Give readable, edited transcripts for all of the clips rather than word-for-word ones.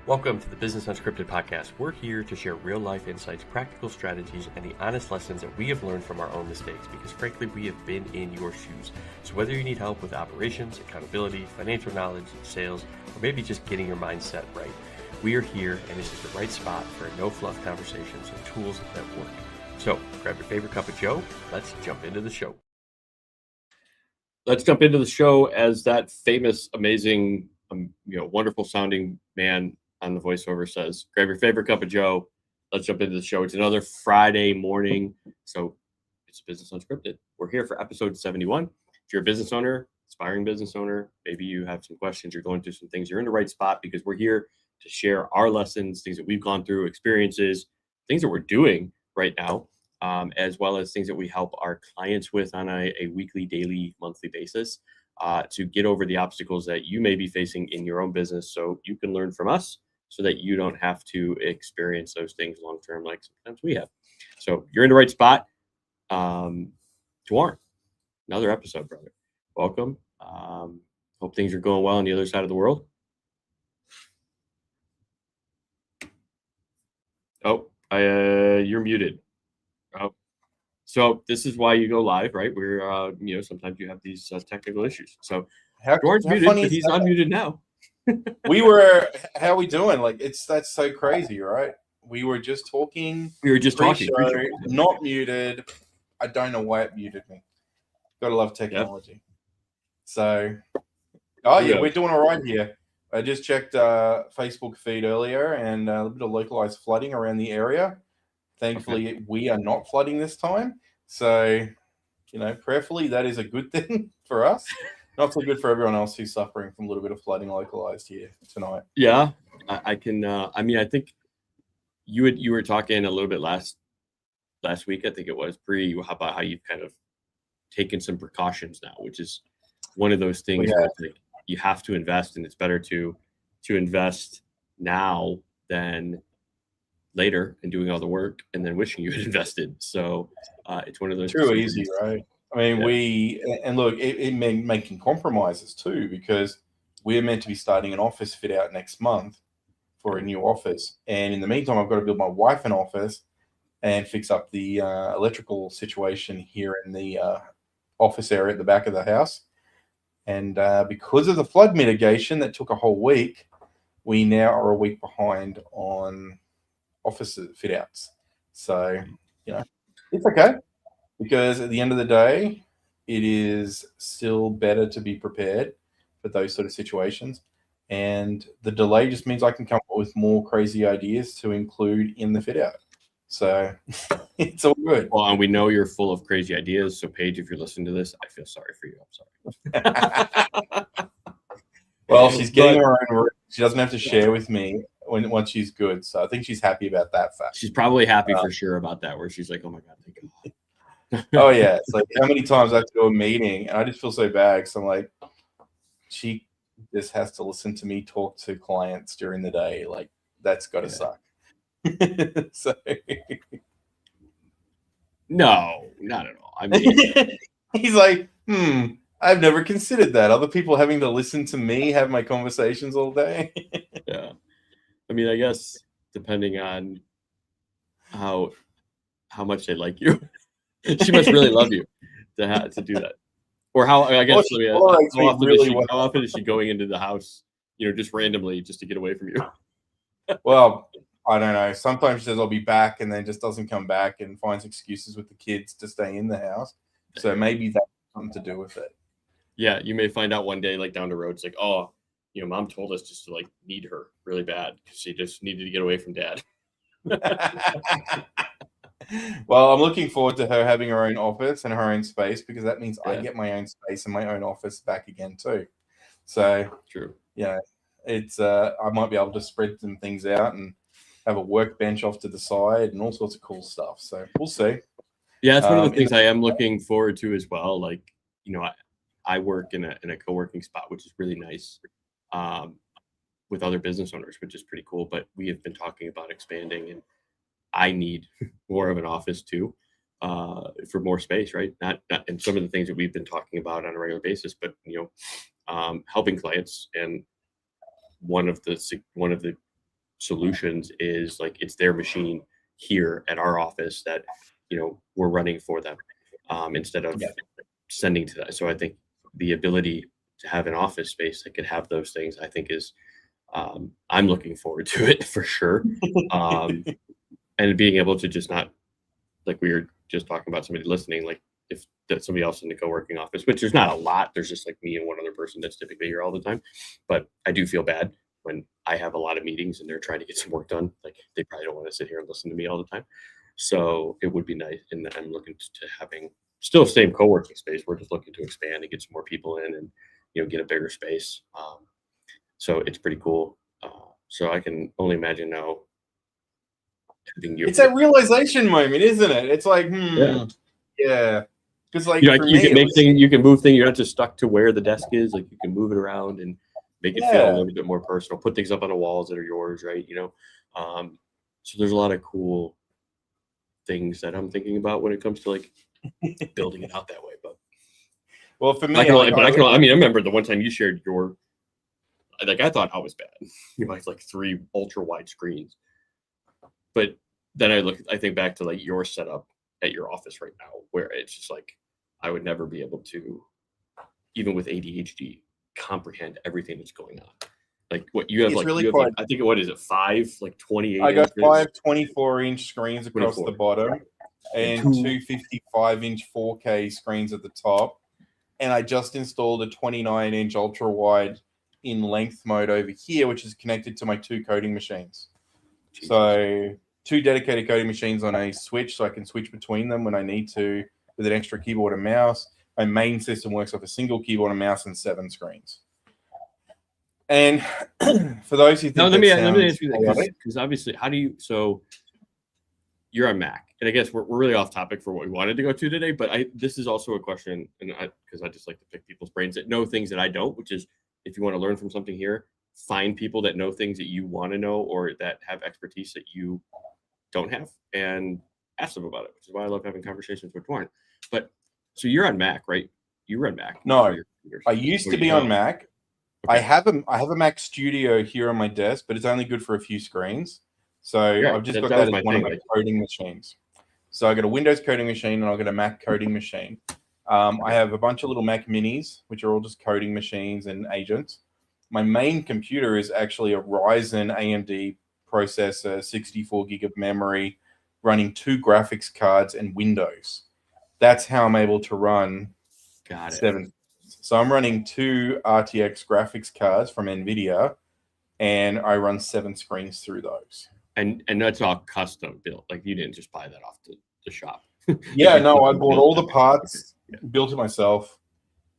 Welcome to the Business Unscripted podcast. We're here to share real-life insights, practical strategies, and the honest lessons that we have learned from our own mistakes because, frankly, we have been in your shoes. So whether you need help with operations, accountability, financial knowledge, sales, or maybe just getting your mindset right, we are here, and this is the right spot for no-fluff conversations and tools that work. So grab your favorite cup of joe. Let's jump into the show. Let's jump into the show as that famous, amazing, wonderful sounding man on the voiceover says, grab your favorite cup of joe. Let's jump into the show. It's another Friday morning. So it's Business Unscripted. We're here for episode 71. If you're a business owner, aspiring business owner, maybe you have some questions, you're going through some things, you're in the right spot because we're here to share our lessons, things that we've gone through, experiences, things that we're doing right now, as well as things that we help our clients with on a weekly, daily, monthly basis to get over the obstacles that you may be facing in your own business so you can learn from us so that you don't have to experience those things long-term like sometimes we have. So you're in the right spot. Duarne, another episode, brother. Welcome. Hope things are going well on the other side of the world. Oh, you're muted. Oh, so this is why you go live, right? We're, sometimes you have these technical issues. So Duarne's muted, but he's unmuted now. How are we doing? That's so crazy, right? We were just talking. Not muted. I don't know why it muted me. Gotta love technology. Yep. So, we're doing all right here. I just checked Facebook feed earlier and a bit of localized flooding around the area. Thankfully, we are not flooding this time. So, prayerfully, that is a good thing for us. Not so good for everyone else who's suffering from a little bit of flooding localized here tonight. Yeah, I can. I think you were talking a little bit last week. I think it was about how you've kind of taken some precautions now, which is one of those things where you have to invest, and it's better to invest now than later and doing all the work and then wishing you had invested. So it's one of those too easy, right? I mean, it meant making compromises too, because we're meant to be starting an office fit out next month for a new office. And in the meantime, I've got to build my wife an office and fix up the electrical situation here in the office area at the back of the house. And because of the flood mitigation that took a whole week, we now are a week behind on office fit outs. So, it's okay. Because at the end of the day, it is still better to be prepared for those sort of situations. And the delay just means I can come up with more crazy ideas to include in the fit out. So it's all good. Well, and we know you're full of crazy ideas. So Paige, if you're listening to this, I feel sorry for you. I'm sorry. Well, she's getting her own room. She doesn't have to share with me once she's good. So I think she's happy about that fact. She's probably happy for sure about that, where she's like, oh my God, thank God. Oh yeah, it's like how many times I have to do a meeting and I just feel so bad because I'm like, she just has to listen to me talk to clients during the day. Like that's got to suck. So no, not at all. I mean, he's like, I've never considered that. Other people having to listen to me have my conversations all day. Yeah, I mean, I guess depending on how much they like you. She must really love you to do that. Or how often is she going into the house, just randomly just to get away from you? Well, I don't know. Sometimes she says I'll be back and then just doesn't come back and finds excuses with the kids to stay in the house. So maybe that's something to do with it. Yeah, you may find out one day, like down the road, it's like, oh, mom told us just to need her really bad because she just needed to get away from dad. Well, I'm looking forward to her having her own office and her own space because that means I get my own space and my own office back again too. So true. Yeah, it's I might be able to spread some things out and have a workbench off to the side and all sorts of cool stuff. So we'll see. Yeah, it's one of the things I am looking forward to as well. I work in a co-working spot, which is really nice, with other business owners, which is pretty cool. But we have been talking about expanding, and I need more of an office too, for more space, right? Not and some of the things that we've been talking about on a regular basis, but helping clients, and one of the solutions is like it's their machine here at our office that we're running for them, instead of sending to that. So I think the ability to have an office space that could have those things, I think is I'm looking forward to it for sure. And being able to just not, like we were just talking about somebody listening, like if that's somebody else in the co-working office, which there's not a lot, there's just like me and one other person that's typically here all the time. But I do feel bad when I have a lot of meetings and they're trying to get some work done. Like they probably don't want to sit here and listen to me all the time. So it would be nice. And I'm looking to having still same co-working space. We're just looking to expand and get some more people in and, get a bigger space. So it's pretty cool. So I can only imagine now. It's a realization moment, isn't it? It's like, yeah. Because like you can make things, you can move things. You're not just stuck to where the desk is. Like you can move it around and make it feel a little bit more personal. Put things up on the walls that are yours, right? So there's a lot of cool things that I'm thinking about when it comes to like building it out that way. But well, for me, I remember the one time you shared your, like I thought I was bad. You have like 3 ultra wide screens. But then I think back to like your setup at your office right now, where it's just like I would never be able to, even with ADHD, comprehend everything that's going on. Like what you have, it's like really you have, like, I think what is it, 5 like 28? I got 5 24-inch screens across the bottom and 2 55-inch 4K screens at the top, and I just installed a 29-inch ultra wide in length mode over here, which is connected to my 2 coding machines. So 2 dedicated coding machines on a switch, so I can switch between them when I need to with an extra keyboard and mouse. My main system works off a single keyboard and mouse and 7 screens. And for those who think let me ask you that, because obviously, so you're on Mac, and I guess we're really off topic for what we wanted to go to today, but this is also a question, and because I just like to pick people's brains that know things that I don't, which is if you want to learn from something here, find people that know things that you want to know or that have expertise that you don't have and ask them about it, which is why I love having conversations with Duarne. But so you're on Mac, right? You run Mac. No, I used to be on Mac. Okay. I have a Mac Studio here on my desk, but it's only good for a few screens. So I've just got that as one of my coding machines. So I got a Windows coding machine and I've got a Mac coding machine. I have a bunch of little Mac Minis, which are all just coding machines and agents. My main computer is actually a Ryzen AMD processor, 64 gig of memory, running 2 graphics cards and Windows. That's how I'm able to run 7. So I'm running 2 RTX graphics cards from NVIDIA, and I run 7 screens through those. And that's all custom built. Like you didn't just buy that off the shop. Yeah, no, I bought all the parts, built it myself,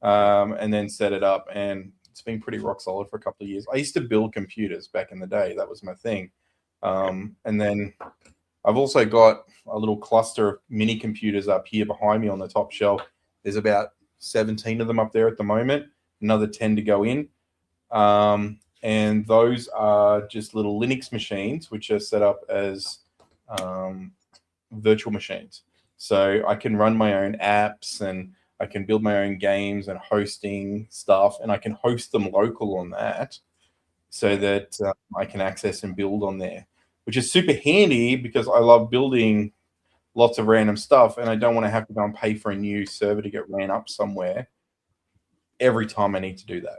and then set it up. And it's been pretty rock solid for a couple of years. I used to build computers back in the day. That was my thing. And then I've also got a little cluster of mini computers up here behind me on the top shelf. There's about 17 of them up there at the moment, another 10 to go in. And those are just little Linux machines, which are set up as virtual machines. So I can run my own apps and I can build my own games and hosting stuff, and I can host them local on that so that I can access and build on there, which is super handy because I love building lots of random stuff and I don't want to have to go and pay for a new server to get ran up somewhere every time I need to do that.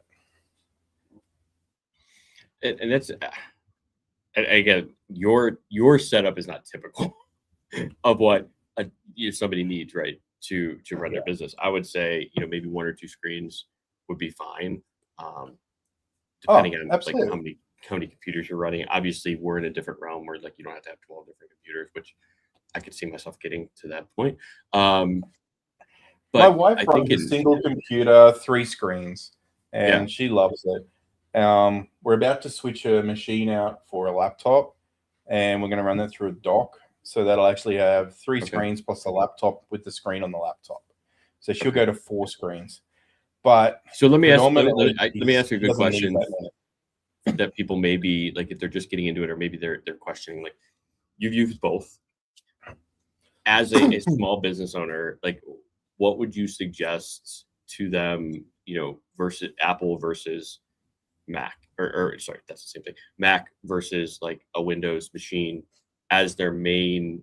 And that's, again, your setup is not typical of what somebody needs, right? To run their business. I would say, maybe 1 or 2 screens would be fine. Depending on like how many computers you're running. Obviously, we're in a different realm where like you don't have to have 12 different computers, which I could see myself getting to that point. But my wife runs a single computer, 3 screens, and she loves it. We're about to switch a machine out for a laptop, and we're going to run that through a dock. So that'll actually have 3 screens plus a laptop with the screen on the laptop. So she'll go to 4 screens. But so let me ask you a good question that people may be like, if they're just getting into it, or maybe they're questioning, like you've used both as a small business owner, like what would you suggest to them, versus Apple versus Mac, or sorry, that's the same thing. Mac versus like a Windows machine as their main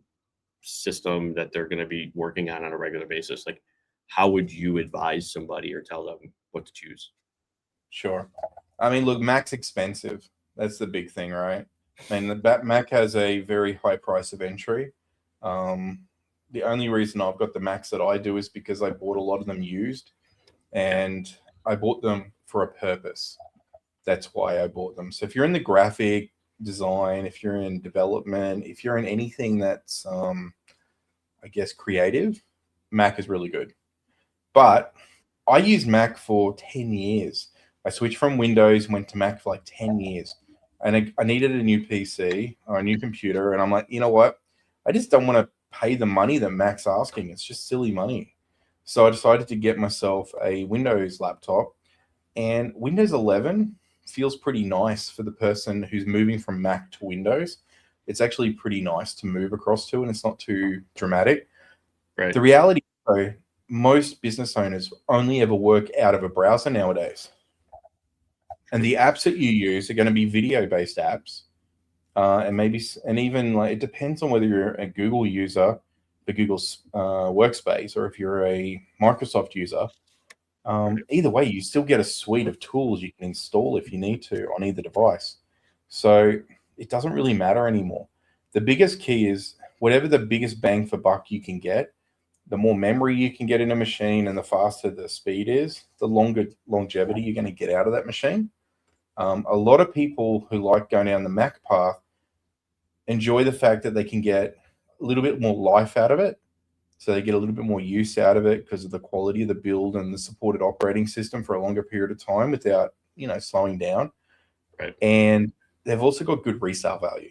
system that they're going to be working on a regular basis. Like, how would you advise somebody or tell them what to choose? Sure. I mean, look, Mac's expensive. That's the big thing, right? I mean, the Mac has a very high price of entry. The only reason I've got the Macs that I do is because I bought a lot of them used, and I bought them for a purpose. That's why I bought them. So if you're in the graphic design, if you're in development, if you're in anything that's, I guess, creative, Mac is really good. But I used Mac for 10 years. I switched from Windows, went to Mac for like 10 years. And I needed a new PC or a new computer. And I'm like, you know what? I just don't want to pay the money that Mac's asking. It's just silly money. So I decided to get myself a Windows laptop. And Windows 11 feels pretty nice for the person who's moving from Mac to Windows. It's actually pretty nice to move across to, and it's not too dramatic. Right. The reality, though, most business owners only ever work out of a browser nowadays. And the apps that you use are going to be video-based apps. And even like, it depends on whether you're a Google user for Google's Workspace, or if you're a Microsoft user. Either way, you still get a suite of tools you can install if you need to on either device. So it doesn't really matter anymore. The biggest key is whatever the biggest bang for buck you can get, the more memory you can get in a machine and the faster the speed is, the longer longevity you're going to get out of that machine. A lot of people who like going down the Mac path enjoy the fact that they can get a little bit more life out of it. So they get a little bit more use out of it because of the quality of the build and the supported operating system for a longer period of time without, slowing down. Right. And they've also got good resale value.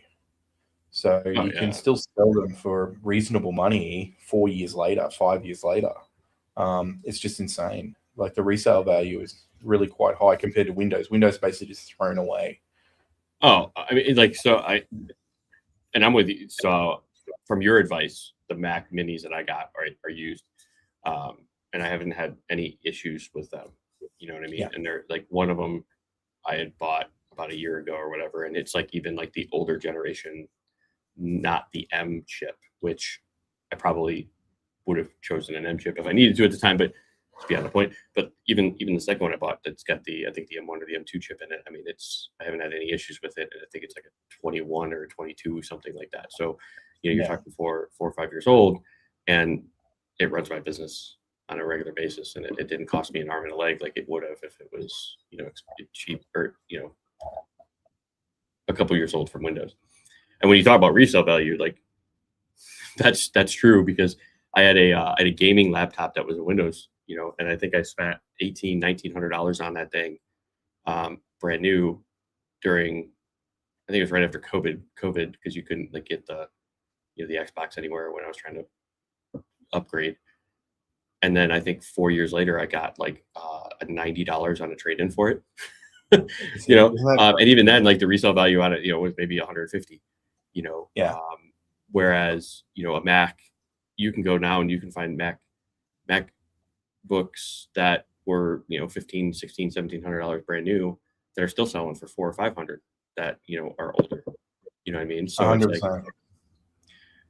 So you can still sell them for reasonable money 4 years later, 5 years later. It's just insane. Like the resale value is really quite high compared to Windows. Windows basically just thrown away. Oh, I mean, and I'm with you. So from your advice, the Mac minis that I got are used. And I haven't had any issues with them. You know what I mean? Yeah. And they're like, one of them I had bought about a year ago or whatever. And it's like, even like the older generation, not the M chip, which I probably would have chosen an M chip if I needed to at the time, but it's beyond the point. But even the second one I bought, that's got I think the M1 or the M2 chip in it. I mean, I haven't had any issues with it. And I think it's like a 21 or a 22, something like that. So, you're talking 4 or 5 years old, and it runs my business on a regular basis. And it didn't cost me an arm and a leg like it would have if it was, cheap or, a couple years old from Windows. And when you talk about resale value, like that's true, because I had a gaming laptop that was a Windows, and I think I spent $1,900 on that thing, brand new, during, I think it was right after COVID, because you couldn't like get the Xbox anywhere when I was trying to upgrade. And then I think 4 years later, I got like a $90 on a trade-in for it. And even then, like the resale value on it, was maybe 150. Whereas a Mac, you can go now and you can find MacBooks that were $1,500, $1,600, $1,700 brand new that are still selling for $400 or $500 that are older. You know what I mean? So 100%. It's like,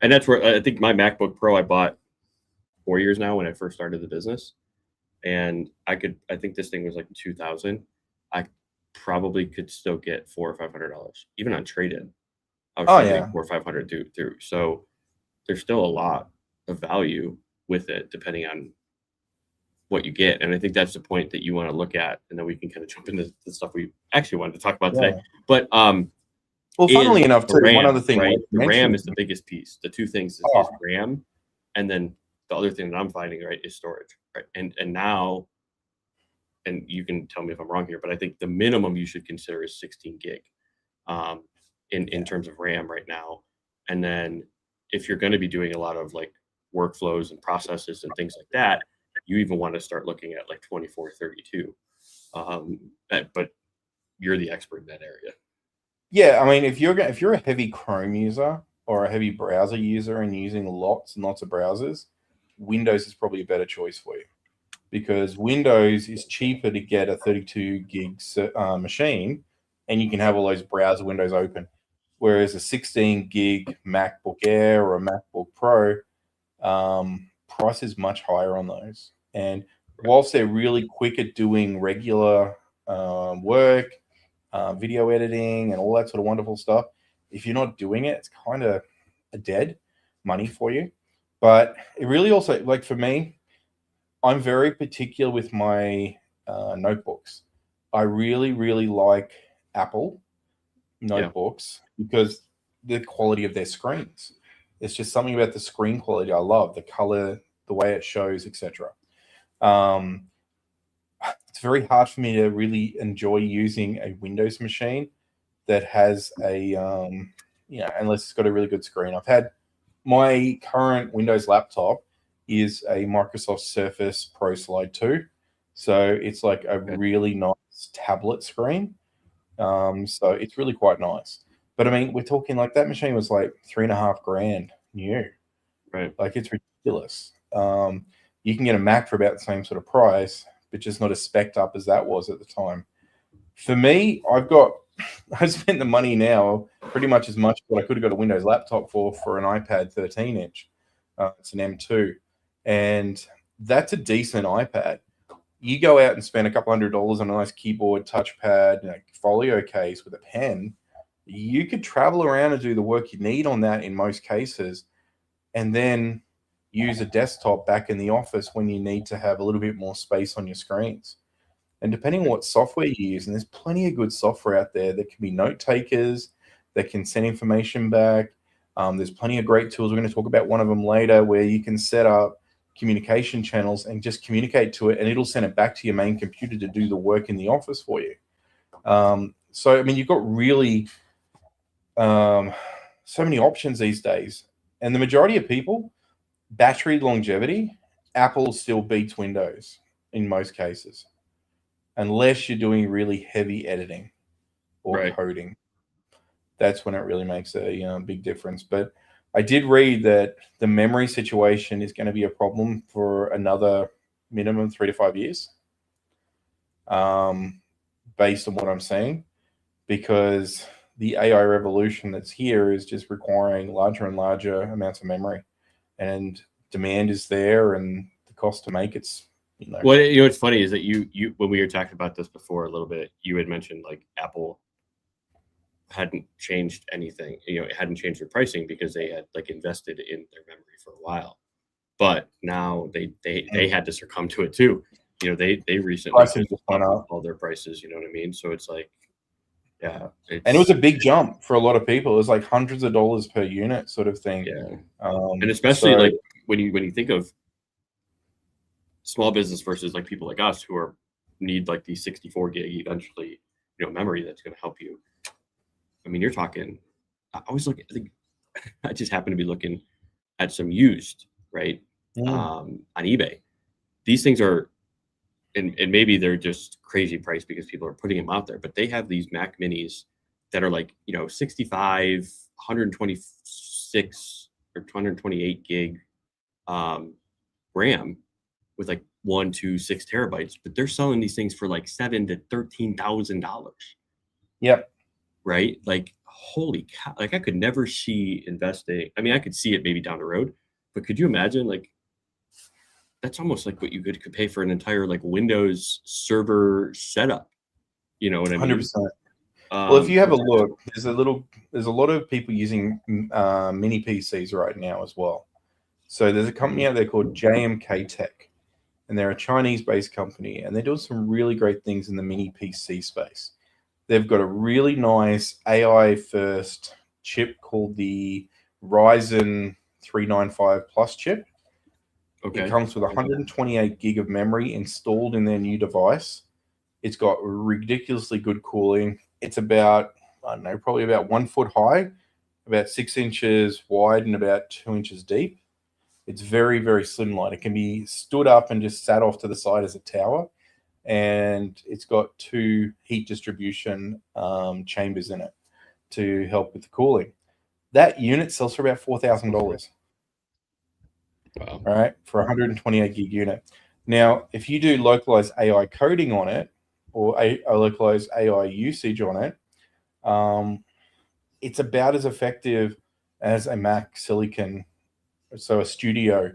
and that's where I think my MacBook Pro I bought 4 years now when I first started the business, and I think this thing was like $2,000. I probably could still get $400 or $500 even on trade-in. I was getting $400 or $500 through. So there's still a lot of value with it, depending on what you get. And I think that's the point that you want to look at, and then we can kind of jump into the stuff we actually wanted to talk about today. But well, funnily enough, too, RAM, one other thing, right? The RAM is the biggest piece. The two things is RAM, and then the other thing that I'm finding, right, is storage, right? And now, and you can tell me if I'm wrong here, but I think the minimum you should consider is 16 gig in terms of RAM right now. And then if you're going to be doing a lot of like workflows and processes and things like that, you even want to start looking at like 24, 32. But you're the expert in that area. Yeah, I mean, if you're a heavy Chrome user or a heavy browser user and using lots and lots of browsers, Windows is probably a better choice for you, because Windows is cheaper to get a 32 gig machine, and you can have all those browser windows open. Whereas a 16 gig MacBook Air or a MacBook Pro, price is much higher on those. And whilst they're really quick at doing regular work, video editing, and all that sort of wonderful stuff, if you're not doing it, it's kind of a dead money for you. But it really also, like for me, I'm very particular with my notebooks. I really, really like Apple notebooks because the quality of their screens. It's just something about the screen quality I love, the color, the way it shows, etc. It's very hard for me to really enjoy using a Windows machine that has a, unless it's got a really good screen. I've had my current Windows laptop is a Microsoft Surface Pro Slide 2. So it's like a really nice tablet screen. So it's really quite nice. But I mean, we're talking like that machine was like $3,500 new. Right. Like it's ridiculous. You can get a Mac for about the same sort of price, but just not as spec'd up as that was at the time. For me, I spent the money now pretty much as much as what I could have got a Windows laptop for an iPad 13-inch. It's an M2. And that's a decent iPad. You go out and spend a couple $100 on a nice keyboard, touchpad, folio case with a pen, you could travel around and do the work you need on that in most cases, and then use a desktop back in the office when you need to have a little bit more space on your screens. And depending on what software you use, and there's plenty of good software out there that can be note takers, that can send information back. There's plenty of great tools. We're going to talk about one of them later where you can set up communication channels and just communicate to it, and it'll send it back to your main computer to do the work in the office for you. So, I mean, you've got really so many options these days. And the majority of people, battery longevity, Apple still beats Windows in most cases, unless you're doing really heavy editing or coding. That's when it really makes a big difference. But I did read that the memory situation is going to be a problem for another minimum 3 to 5 years, based on what I'm seeing, because the AI revolution that's here is just requiring larger and larger amounts of memory, and demand is there, and the cost to make it's. Well, what's funny is that you when we were talking about this before a little bit, you had mentioned like Apple hadn't changed anything. It hadn't changed their pricing because they had like invested in their memory for a while, but now they had to succumb to it too. They recently just went up all their prices. You know what I mean? So it's like, yeah, and it was a big jump for a lot of people. It was like hundreds of dollars per unit, sort of thing. Yeah, and especially like when you think of small business versus like people like us who need like the 64 gig eventually, memory that's going to help you. I mean, you're talking. I just happened to be looking at some used, right, on eBay. These things are, and maybe they're just crazy price because people are putting them out there, but they have these Mac Minis that are like 65, 126 or 228 gig RAM with like 1, 2, 6 terabytes, but they're selling these things for like $7,000 to $13,000. Yep. Right? Like, holy cow. Like, I could never see investing. I mean, I could see it maybe down the road, but could you imagine, like, that's almost like what you could pay for an entire like Windows server setup. You know what I mean? 100%. Well, if you have a look, there's a lot of people using mini PCs right now as well. So there's a company out there called JMK Tech, and they're a Chinese-based company, and they're doing some really great things in the mini PC space. They've got a really nice AI-first chip called the Ryzen 395 Plus chip. Okay. It comes with 128 gig of memory installed in their new device. It's got ridiculously good cooling. It's about, probably about 1 foot high, about 6 inches wide, and about 2 inches deep. It's very, very slimline. It can be stood up and just sat off to the side as a tower. And it's got 2 heat distribution chambers in it to help with the cooling. That unit sells for about $4,000. Wow. All right, for a 128 gig unit. Now, if you do localized AI coding on it, or a localized AI usage on it, it's about as effective as a Mac Silicon, so a Studio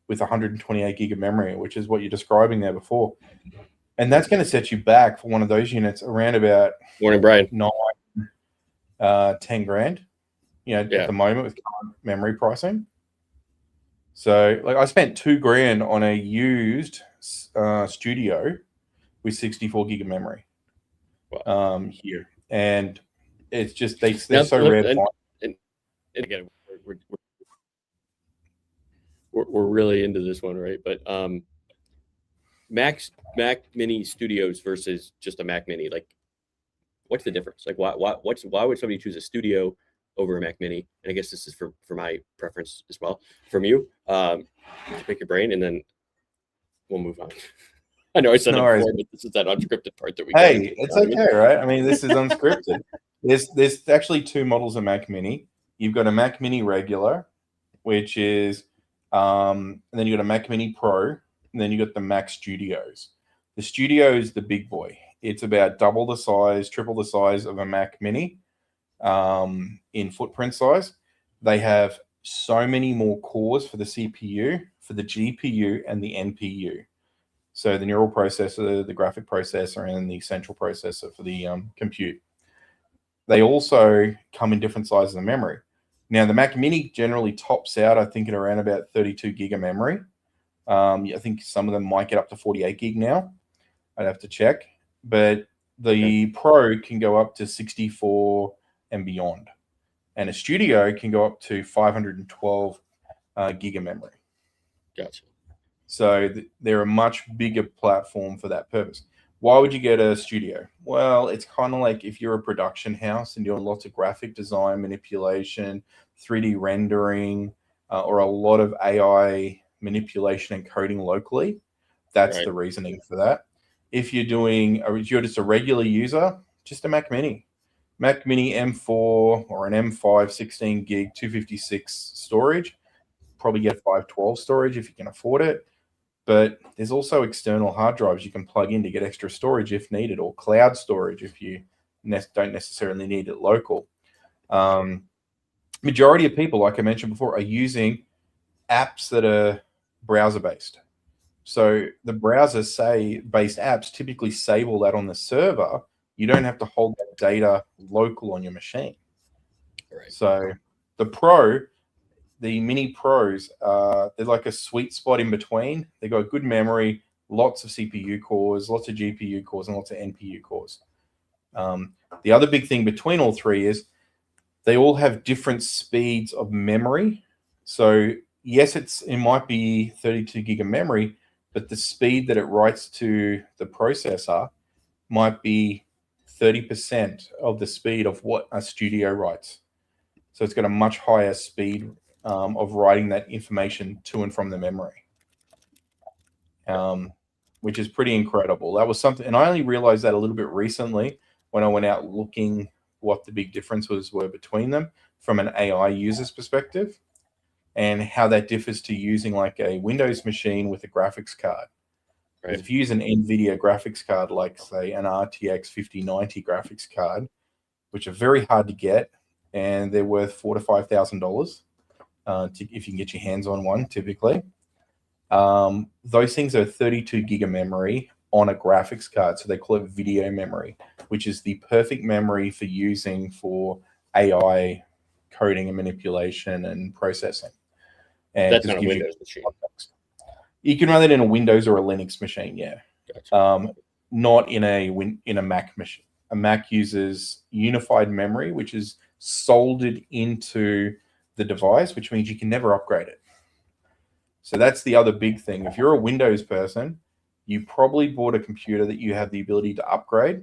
with 128 gig of memory, which is what you're describing there before. And that's going to set you back for one of those units around about Morning, Brian. 10 grand, at the moment with current memory pricing. So like I spent 2 grand on a used Studio with 64 gig of memory here. And it's just, they're so rare to find. And again, we're really into this one, right? But Mac Mini Studios versus just a Mac Mini, like, what's the difference? Like, why would somebody choose a Studio over a Mac Mini? And I guess this is for my preference as well. From you, to pick your brain, and then we'll move on. I know I said it before, but this is that unscripted part that we. Hey, it's okay, right? I mean, this is unscripted. There's actually 2 models of Mac Mini. You've got a Mac Mini regular, which is, and then you got a Mac Mini Pro, and then you got the Mac Studios. The Studio is the big boy. It's about double the size, triple the size of a Mac Mini in footprint size. They have so many more cores for the CPU, for the GPU, and the NPU. So the neural processor, the graphic processor, and the central processor for the compute. They also come in different sizes of memory. Now, the Mac Mini generally tops out, I think, at around about 32 gig of memory. I think some of them might get up to 48 gig now. I'd have to check. But the Pro can go up to 64 and beyond. And a Studio can go up to 512 gig of memory. Gotcha. So they're a much bigger platform for that purpose. Why would you get a Studio? Well, it's kind of like if you're a production house and doing lots of graphic design, manipulation, 3D rendering, or a lot of AI manipulation and coding locally. That's the reasoning for that. If you're just a regular user, just a Mac Mini. Mac Mini M4 or an M5 16 gig 256 storage. Probably get 512 storage if you can afford it. But there's also external hard drives you can plug in to get extra storage if needed, or cloud storage if you don't necessarily need it local. Majority of people, like I mentioned before, are using apps that are browser-based. So the browser-based apps typically save all that on the server. You don't have to hold that data local on your machine. Right. So the Mini Pros, they're like a sweet spot in between. They've got good memory, lots of CPU cores, lots of GPU cores, and lots of NPU cores. The other big thing between all 3 is they all have different speeds of memory. So yes, it might be 32 gig of memory, but the speed that it writes to the processor might be 30% of the speed of what a Studio writes. So it's got a much higher speed of writing that information to and from the memory, which is pretty incredible. That was something, and I only realized that a little bit recently when I went out looking what the big differences were between them from an AI user's perspective, and how that differs to using like a Windows machine with a graphics card. Right. If you use an NVIDIA graphics card, like say an RTX 5090 graphics card, which are very hard to get, and they're worth $4,000 to $5,000 if you can get your hands on one, typically. Those things are 32 gig of memory on a graphics card, so they call it video memory, which is the perfect memory for using for AI coding and manipulation and processing. And that's not a Windows machine. You can run it in a Windows or a Linux machine, yeah. Gotcha. Not in a Mac machine. A Mac uses unified memory, which is soldered into the device, which means you can never upgrade it. So that's the other big thing. If you're a Windows person, you probably bought a computer that you have the ability to upgrade,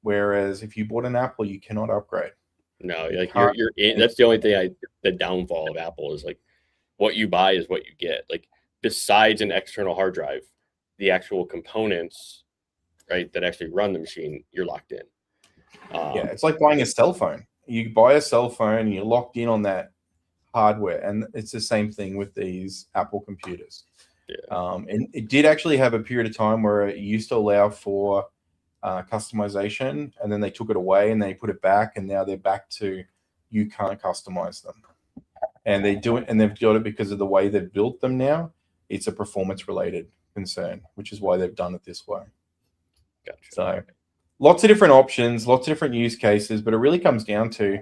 whereas if you bought an Apple, you cannot upgrade. No, like you're in, that's the only thing the downfall of Apple is like what you buy is what you get. Like besides an external hard drive, the actual components, right, that actually run the machine, you're locked in. Yeah, it's like buying a cell phone. You buy a cell phone, and you're locked in on that hardware, and it's the same thing with these Apple computers. And it did actually have a period of time where it used to allow for customization, and then they took it away and they put it back, and now they're back to you can't customize them. And they do it, and they've got it because of the way they've built them now. It's a performance related concern, which is why they've done it this way. Gotcha. So lots of different options, lots of different use cases, but it really comes down to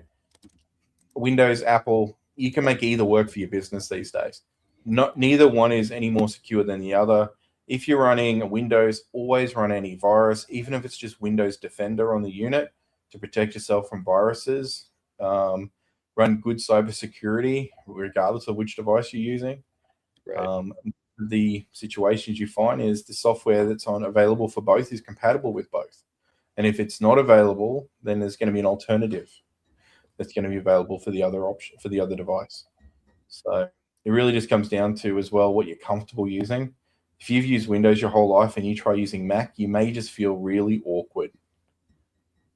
Windows, Apple. You can make either work for your business these days. Neither one is any more secure than the other. If you're running a Windows, always run antivirus, even if it's just Windows Defender on the unit to protect yourself from viruses. Run good cybersecurity, regardless of which device you're using. Right. The situations you find is the software that's available for both is compatible with both. And if it's not available, then there's going to be an alternative that's going to be available for the other option, for the other device. So it really just comes down to as well what you're comfortable using. If you've used Windows your whole life and you try using Mac, you may just feel really awkward.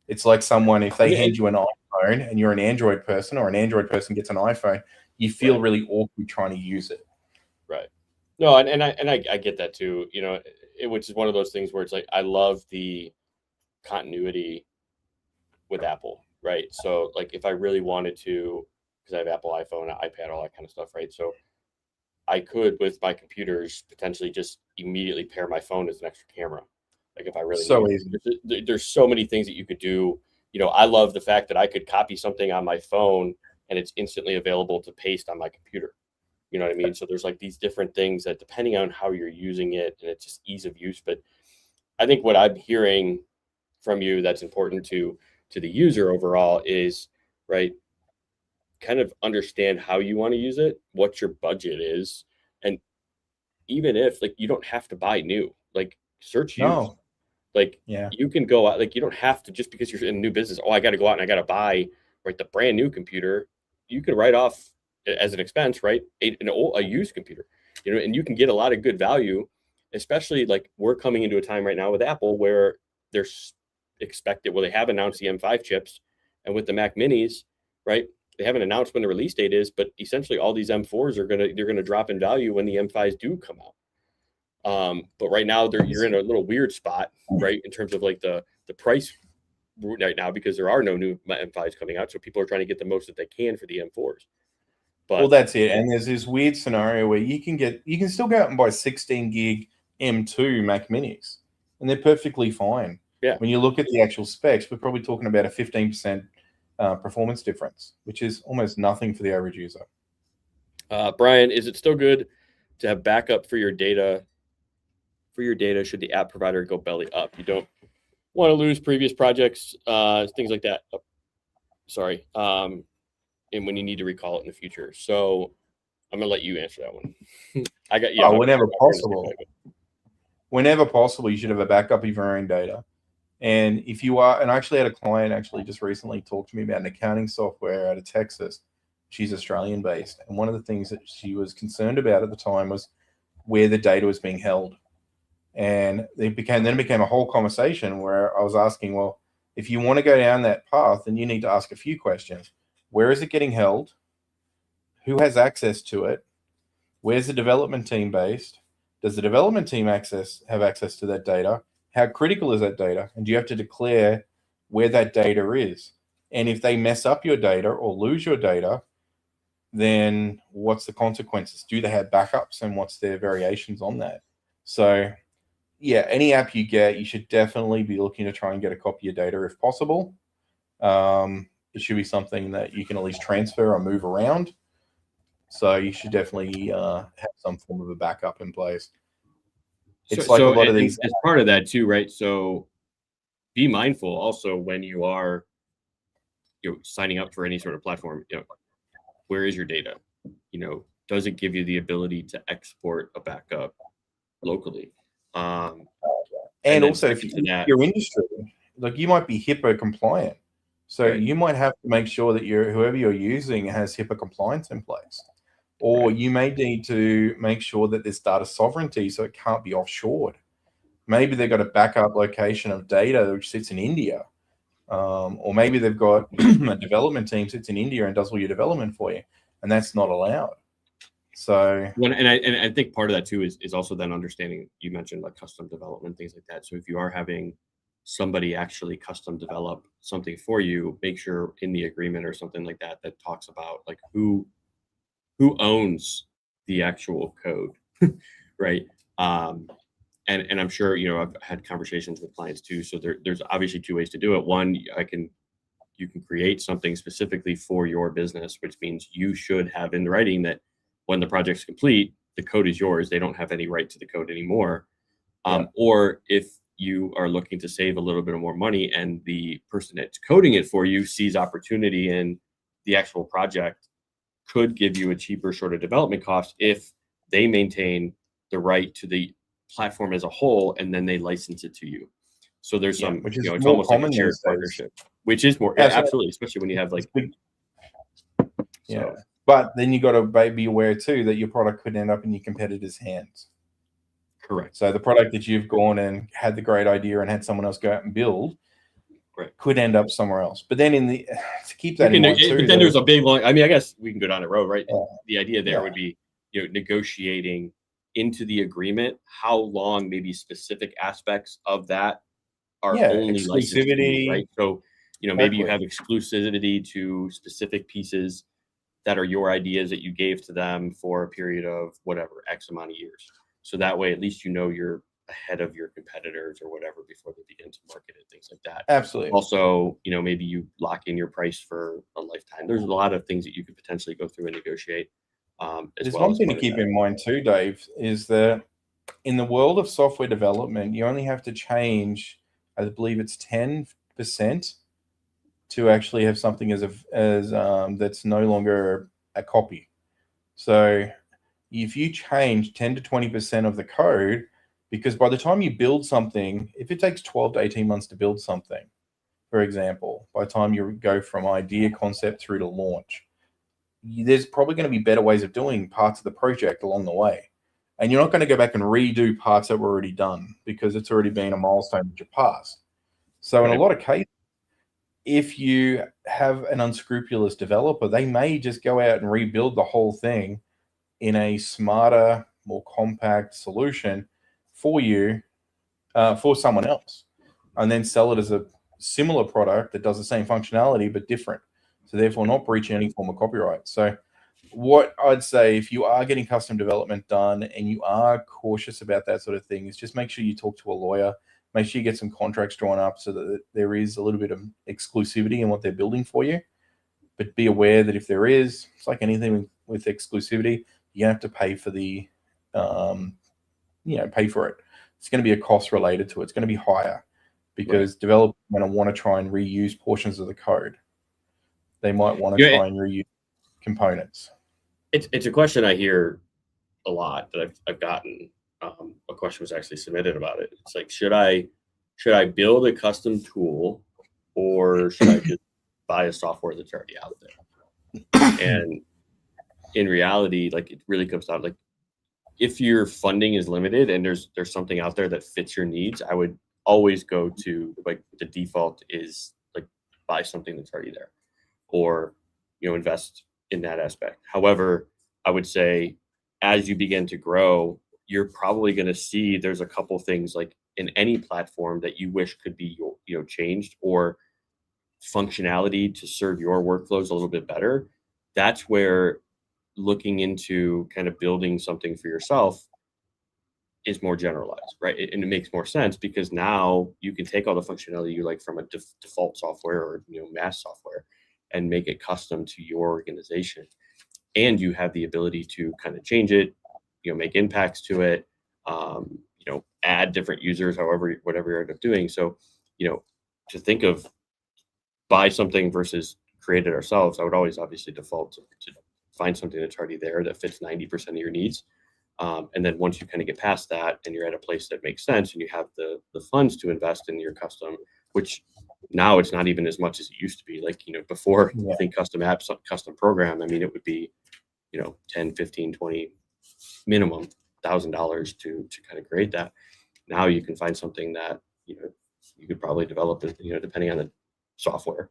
It's like someone, if they hand you an iPhone and you're an Android person, or an Android person gets an iPhone, you feel really awkward trying to use it. Right. No, and I get that too. You know, which is one of those things where it's like I love the continuity with Apple, right? So like if I really wanted to, because I have Apple iPhone, iPad, all that kind of stuff, right? So I could, with my computers, potentially just immediately pair my phone as an extra camera. Like if I really so easy. There's so many things that you could do. You know, I love the fact that I could copy something on my phone and it's instantly available to paste on my computer. You know what I mean? So there's like these different things that depending on how you're using it, and it's just ease of use. But I think what I'm hearing from you that's important to the user overall is, right, kind of understand how you want to use it, what your budget is, and even if like you don't have to buy new, like search use. Like you can go out, like you don't have to, just because you're in a new business, I got to go out and I got to buy the brand new computer. You can write off as an expense, right? A used computer, you know, and you can get a lot of good value, especially like we're coming into a time right now with Apple where they're expected, they have announced the M5 chips, and with the Mac minis, right? They haven't announced when the release date is, but essentially all these M4s they're gonna drop in value when the M5s do come out. But right now you're in a little weird spot, right, in terms of like the price right now, because there are no new M5s coming out, so people are trying to get the most that they can for the M4s. But well, that's it. And there's this weird scenario where you can still go out and buy 16 gig M2 Mac Minis, and they're perfectly fine. Yeah. When you look at the actual specs, we're probably talking about a 15% performance difference, which is almost nothing for the average user. Brian, is it still good to have backup for your data? Should the app provider go belly up? You don't want to lose previous projects, things like that. Oh, sorry. And when you need to recall it in the future. So I'm gonna let you answer that one. I got whenever possible. Whenever possible, you should have a backup of your own data. And if you are, and I actually had a client just recently talk to me about an accounting software out of Texas. She's Australian based, and one of the things that she was concerned about at the time was where the data was being held. And it became a whole conversation where I was asking, well, if you want to go down that path, then you need to ask a few questions. Where is it getting held? Who has access to it? Where's the development team based? Does the development team have access to that data? How critical is that data? And do you have to declare where that data is? And if they mess up your data or lose your data, then what's the consequences? Do they have backups, and what's their variations on that? So yeah, any app you get, you should definitely be looking to try and get a copy of data if possible. It should be something that you can at least transfer or move around. So you should definitely have some form of a backup in place. It's a lot of these. As part of that too, right? So be mindful also when you are signing up for any sort of platform. Where is your data? Does it give you the ability to export a backup locally? And also, if your industry, like you might be HIPAA compliant, so you might have to make sure that whoever you're using has HIPAA compliance in place, or you may need to make sure that there's data sovereignty, so it can't be offshored. Maybe they've got a backup location of data which sits in India, or maybe they've got a development team sits in India and does all your development for you, and that's not allowed. So, and I think part of that too is also then understanding, you mentioned like custom development, things like that. So if you are having somebody actually custom develop something for you, make sure in the agreement or something like that talks about like who owns the actual code, right? And I'm sure, I've had conversations with clients too. So there's obviously two ways to do it. One, you can create something specifically for your business, which means you should have in writing that when the project's complete, the code is yours. They don't have any right to the code anymore. Or if you are looking to save a little bit more money and the person that's coding it for you sees opportunity in the actual project, could give you a cheaper sort of development cost if they maintain the right to the platform as a whole, and then they license it to you. So there's some, which is it's more almost like a common shared these days. partnership, which is more absolutely, especially when you have like so. But then you got to be aware too that your product could end up in your competitors' hands. Correct. So the product that you've gone and had the great idea and had someone else go out and build could end up somewhere else. But then to keep that in mind too. But then there's a big long. I mean, I guess we can go down the road, right? Yeah. The idea there would be, negotiating into the agreement how long maybe specific aspects of that are only exclusivity, right? So, maybe you have exclusivity to specific pieces that are your ideas that you gave to them for a period of whatever X amount of years. So that way, at least you're ahead of your competitors or whatever before they begin to market it, things like that. Absolutely. Also, maybe you lock in your price for a lifetime. There's a lot of things that you could potentially go through and negotiate. There's one thing to keep in mind too, Dave, is that in the world of software development, you only have to change, I believe it's 10% to actually have something as that's no longer a copy. So if you change 10 to 20% of the code, because by the time you build something, if it takes 12 to 18 months to build something, for example, by the time you go from idea concept through to launch, there's probably going to be better ways of doing parts of the project along the way. And you're not going to go back and redo parts that were already done because it's already been a milestone that you passed. So in a lot of cases, if you have an unscrupulous developer, they may just go out and rebuild the whole thing in a smarter, more compact solution for you, for someone else, and then sell it as a similar product that does the same functionality but different. So therefore not breaching any form of copyright. So what I'd say, if you are getting custom development done and you are cautious about that sort of thing, is just make sure you talk to a lawyer. Make sure you get some contracts drawn up so that there is a little bit of exclusivity in what they're building for you. But be aware that if there is, it's like anything with exclusivity, you have to pay for the, pay for it. It's going to be a cost related to it. It's going to be higher because developers are going to want to try and reuse portions of the code. They might want to try and reuse components. It's a question I hear a lot that I've gotten. A question was actually submitted about it. It's like, should I build a custom tool or should I just buy a software that's already out there? And in reality, like it really comes down, like if your funding is limited and there's something out there that fits your needs, I would always go to like the default is like buy something that's already there or, invest in that aspect. However, I would say as you begin to grow, you're probably going to see there's a couple things like in any platform that you wish could be, changed or functionality to serve your workflows a little bit better. That's where looking into kind of building something for yourself is more generalized, right? And it makes more sense because now you can take all the functionality you like from a default software or, mass software and make it custom to your organization. And you have the ability to kind of change it, make impacts to it, add different users, whatever you end up doing. So, to think of buy something versus create it ourselves, I would always obviously default to find something that's already there that fits 90% of your needs. And then once you kind of get past that and you're at a place that makes sense and you have the funds to invest in your custom, which now it's not even as much as it used to be. Like, before I think custom apps, custom program, I mean, it would be, 10, 15, 20 minimum $1,000 to kind of create that. Now you can find something that, you could probably develop it, depending on the software.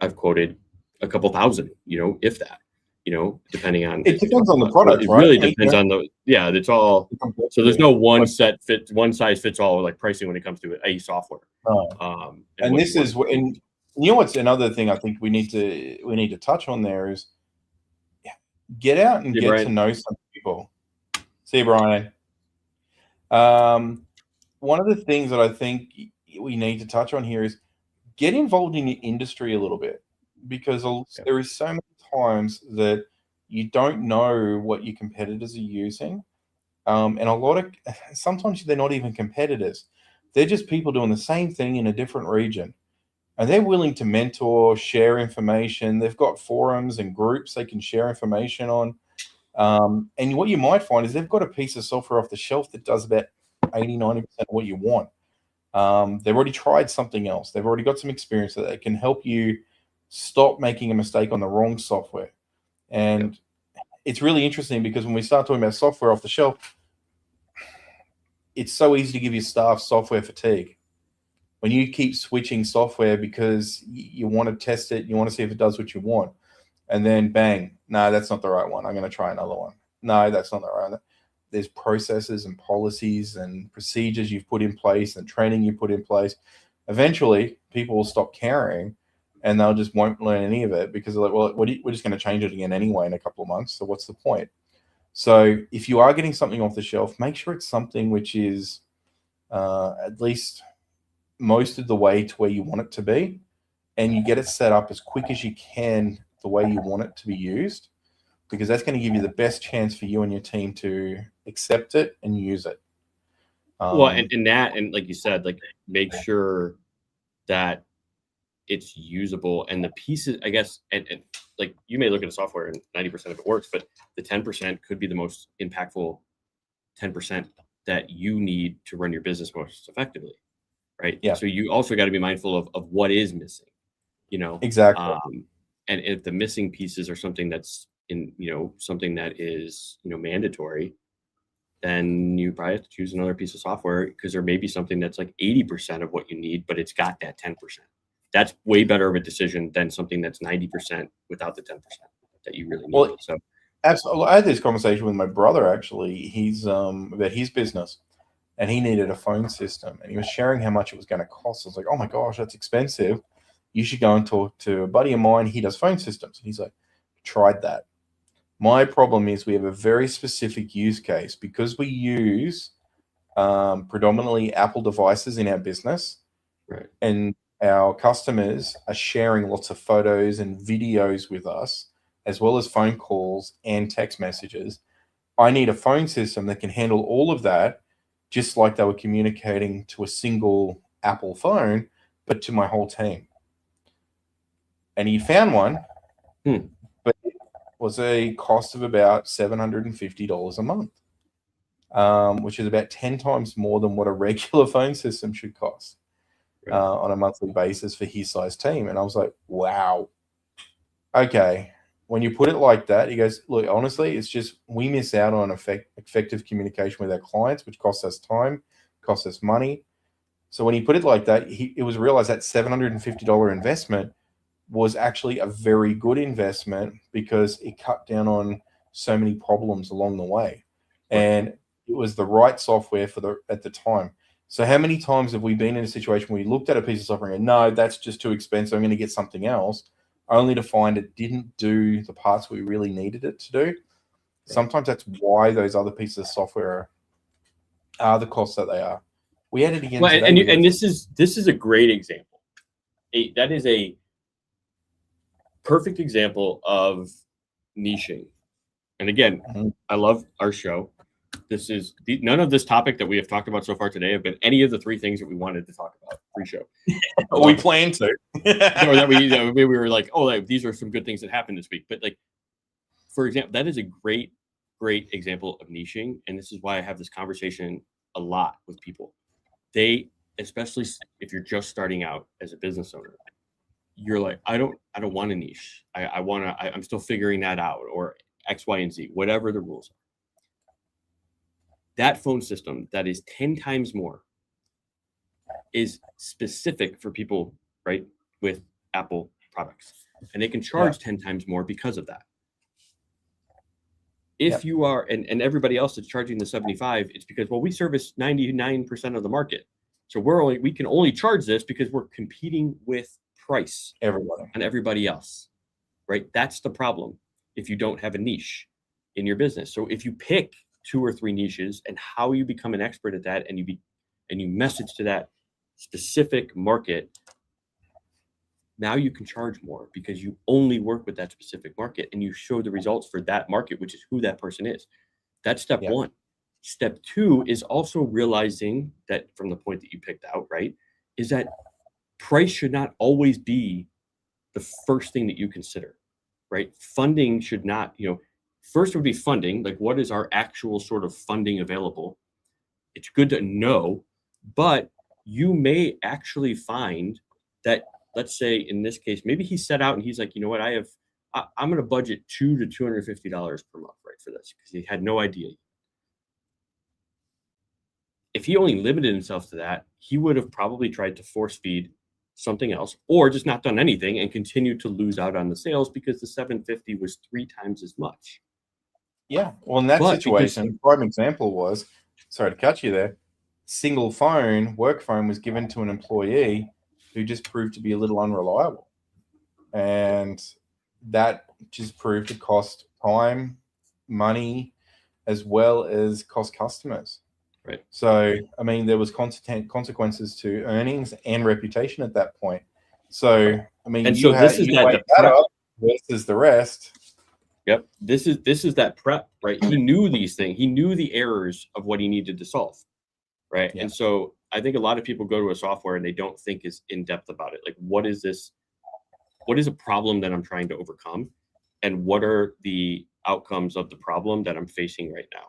I've quoted a couple thousand, if that. depending on it depends on the product, it right? really depends on it's all. So there's no one size fits all like pricing when it comes to a software. And this is, and what's another thing I think we need to touch on there is get out and get to know some people. See you, Brian. One of the things that I think we need to touch on here is get involved in the industry a little bit, because there is so many times that you don't know what your competitors are using. And sometimes they're not even competitors. They're just people doing the same thing in a different region. And they're willing to mentor, share information. They've got forums and groups they can share information on. And what you might find is they've got a piece of software off the shelf that does about 80, 90% of what you want. They've already tried something else. They've already got some experience that can help you stop making a mistake on the wrong software. And it's really interesting because when we start talking about software off the shelf, it's so easy to give your staff software fatigue. When you keep switching software because you want to test it, you want to see if it does what you want, and then bang, no, that's not the right one. I'm going to try another one. No, that's not the right one. There's processes and policies and procedures you've put in place and training you put in place. Eventually, people will stop caring and they'll just won't learn any of it because they're like, well, we're just going to change it again anyway in a couple of months. So what's the point? So if you are getting something off the shelf, make sure it's something which is at least most of the way to where you want it to be, and you get it set up as quick as you can the way you want it to be used, because that's going to give you the best chance for you and your team to accept it and use it. And like you said, like make sure that it's usable and the pieces, I guess, and like you may look at a software and 90% of it works, but the 10% could be the most impactful 10% that you need to run your business most effectively. Right. Yeah. So you also got to be mindful of what is missing, Exactly. And if the missing pieces are something that's something that is, mandatory, then you probably have to choose another piece of software because there may be something that's like 80% of what you need, but it's got that 10%. That's way better of a decision than something that's 90% without the 10% that you really need. Well, so absolutely. I had this conversation with my brother, actually. He's about his business. And he needed a phone system, and he was sharing how much it was going to cost. I was like, oh my gosh, that's expensive. You should go and talk to a buddy of mine. He does phone systems. And he's like, tried that. My problem is we have a very specific use case because we use predominantly Apple devices in our business. Right. And our customers are sharing lots of photos and videos with us, as well as phone calls and text messages. I need a phone system that can handle all of that, just like they were communicating to a single Apple phone, but to my whole team. And he found one, but it was a cost of about $750 a month, which is about 10 times more than what a regular phone system should cost on a monthly basis for his size team. And I was like, wow. Okay. When you put it like that, he goes, look, honestly, it's just we miss out on effective communication with our clients, which costs us time, costs us money. So when he put it like that, it was realized that $750 investment was actually a very good investment because it cut down on so many problems along the way. And it was the right software at the time. So how many times have we been in a situation where we looked at a piece of software and no, that's just too expensive, I'm going to get something else, only to find it didn't do the parts we really needed it to do. Right. Sometimes that's why those other pieces of software are the costs that they are. We had it again today. And this is a great example. That is a perfect example of niching. And again, I love our show. This is none of this topic that we have talked about so far today have been any of the three things that we wanted to talk about pre-show. We planned to. Or that we were like, oh, these are some good things that happened this week. But like, for example, that is a great example of niching. And this is why I have this conversation a lot with people. They, especially if you're just starting out as a business owner, you're like, I don't want a niche. I'm still figuring that out, or X, Y, and Z, whatever the rules are. That phone system that is 10 times more is specific for people, right, with Apple products. And they can charge 10 times more because of that. If you are, and everybody else that's charging the 75, it's because, well, we service 99% of the market. So we can only charge this because we're competing with price on everybody else, right? That's the problem if you don't have a niche in your business. So if you pick 2 or 3 niches and how you become an expert at that, and you message to that specific market, now you can charge more because you only work with that specific market and you show the results for that market, which is who that person is. That's step 1. Step 2 is also realizing that, from the point that you picked out, right, is that price should not always be the first thing that you consider, right? Funding should not, first would be funding. Like, what is our actual sort of funding available? It's good to know, but you may actually find that, let's say in this case, maybe he set out and he's like, you know what, I'm going to budget $200 to $250 per month, right, for this, because he had no idea. If he only limited himself to that, he would have probably tried to force feed something else, or just not done anything and continued to lose out on the sales because the 750 was 3 times as much. Yeah. Well, in that situation, prime example was, sorry to cut you there, single phone, work phone was given to an employee who just proved to be a little unreliable. And that just proved to cost time, money, as well as cost customers. Right. So, I mean, there was consequences to earnings and reputation at that point. So, I mean, and so this is that up versus the rest. Yep. This is that prep, right? He knew these things. He knew the errors of what he needed to solve, right? Yeah. And so I think a lot of people go to a software and they don't think as in depth about it. Like, what is this? What is a problem that I'm trying to overcome? And what are the outcomes of the problem that I'm facing right now?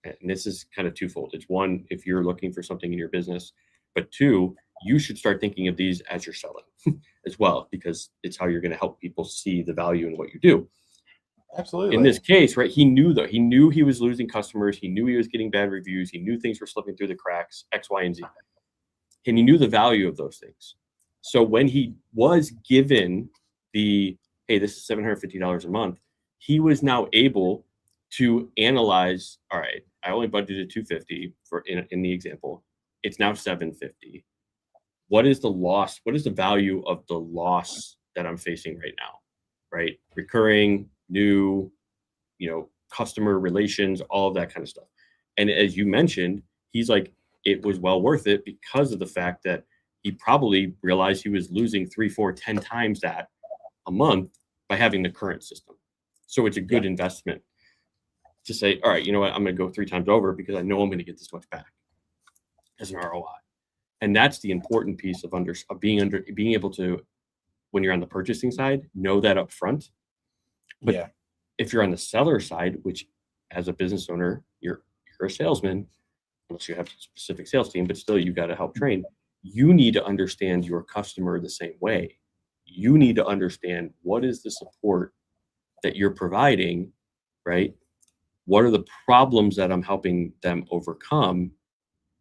And this is kind of twofold. It's 1, if you're looking for something in your business, but 2, you should start thinking of these as you're selling as well, because it's how you're going to help people see the value in what you do. Absolutely. In this case, right, he knew he was losing customers. He knew he was getting bad reviews. He knew things were slipping through the cracks, X, Y, and Z. And he knew the value of those things. So when he was given the, hey, this is $750 a month, he was now able to analyze, all right, I only budgeted $250 for in the example. It's now $750. What is the loss? What is the value of the loss that I'm facing right now? Right? Recurring, new, customer relations, all of that kind of stuff. And as you mentioned, he's like, it was well worth it because of the fact that he probably realized he was losing 3, 4, 10 times that a month by having the current system. So it's a good investment to say, all right, you know what, I'm going to go 3 times over because I know I'm going to get this much back as an ROI. And that's the important piece of being able to, when you're on the purchasing side, know that up front. But if you're on the seller side, which as a business owner, you're a salesman, unless you have a specific sales team, but still you got to help train. You need to understand your customer the same way. You need to understand what is the support that you're providing, right? What are the problems that I'm helping them overcome?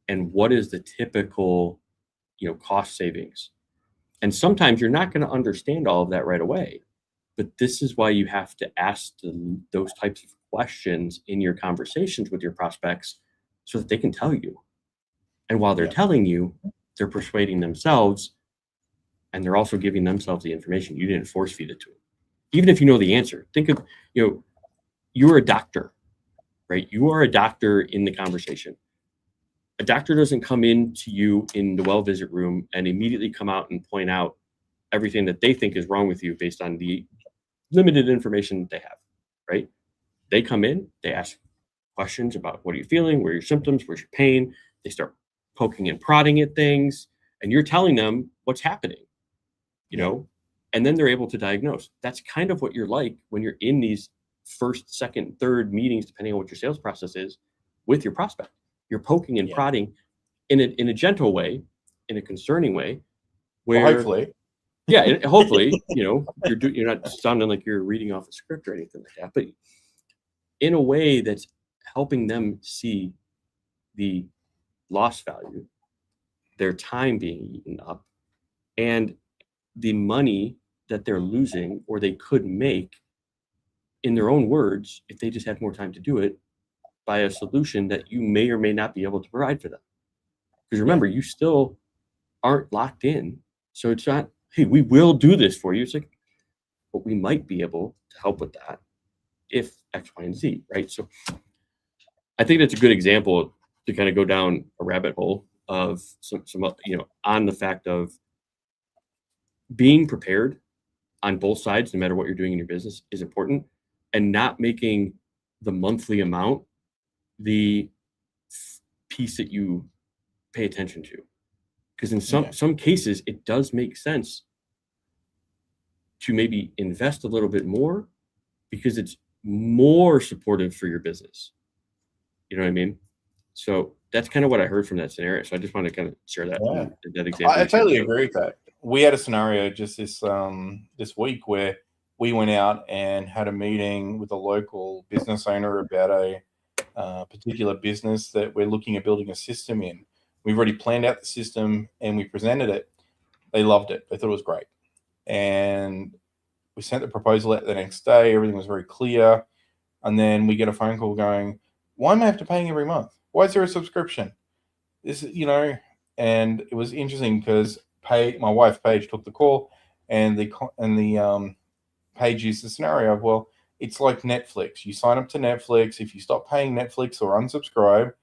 And what is the typical, cost savings? And sometimes you're not going to understand all of that right away. But this is why you have to ask those types of questions in your conversations with your prospects so that they can tell you. And while they're telling you, they're persuading themselves, and they're also giving themselves the information. You didn't force feed it to them. Even if you know the answer, think of, you're a doctor, right? You are a doctor in the conversation. A doctor doesn't come in to you in the well visit room and immediately come out and point out everything that they think is wrong with you based on the limited information that they have, right? They come in, they ask questions about what are you feeling, where are your symptoms, where's your pain. They start poking and prodding at things, and you're telling them what's happening, and then they're able to diagnose. That's kind of what you're like when you're in these first, second, third meetings, depending on what your sales process is, with your prospect. You're poking and prodding in a gentle way, in a concerning way, where hopefully. Hopefully, you're not sounding like you're reading off a script or anything like that, but in a way that's helping them see the loss value, their time being eaten up, and the money that they're losing or they could make in their own words, if they just had more time to do it, by a solution that you may or may not be able to provide for them. Because remember, you still aren't locked in. So it's not, hey, we will do this for you. It's like, but we might be able to help with that if X, Y, and Z, right? So I think that's a good example to kind of go down a rabbit hole of some on the fact of being prepared on both sides, no matter what you're doing in your business, is important, and not making the monthly amount the piece that you pay attention to. Because in some cases, it does make sense to maybe invest a little bit more because it's more supportive for your business. You know what I mean? So that's kind of what I heard from that scenario. So I just want to kind of share that, that example. I totally agree with that. We had a scenario just this week where we went out and had a meeting with a local business owner about a particular business that we're looking at building a system in. We've already planned out the system and we presented it. They loved it. They thought it was great. And we sent the proposal out the next day. Everything was very clear. And then we get a phone call going, why am I have to pay every month? Why is there a subscription? This is, and it was interesting because my wife Paige took the call, and the Paige used the scenario of, well, it's like Netflix. You sign up to Netflix. If you stop paying Netflix or unsubscribe,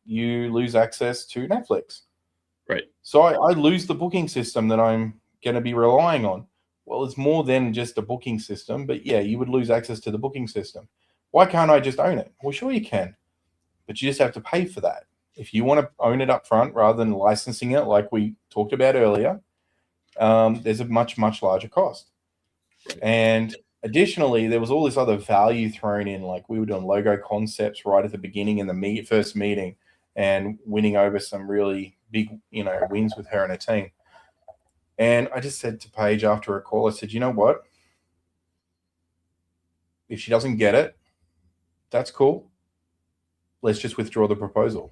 you lose access to Netflix. Right. So I lose the booking system that I'm going to be relying on. Well, it's more than just a booking system, but yeah, you would lose access to the booking system. Why can't I just own it? Well, sure you can, but you just have to pay for that. If you want to own it up front rather than licensing it like we talked about earlier, there's a much, much larger cost. And additionally, there was all this other value thrown in, like we were doing logo concepts right at the beginning in the first meeting and winning over some really big, wins with her and her team. And I just said to Paige after a call, I said, you know what? If she doesn't get it, that's cool. Let's just withdraw the proposal.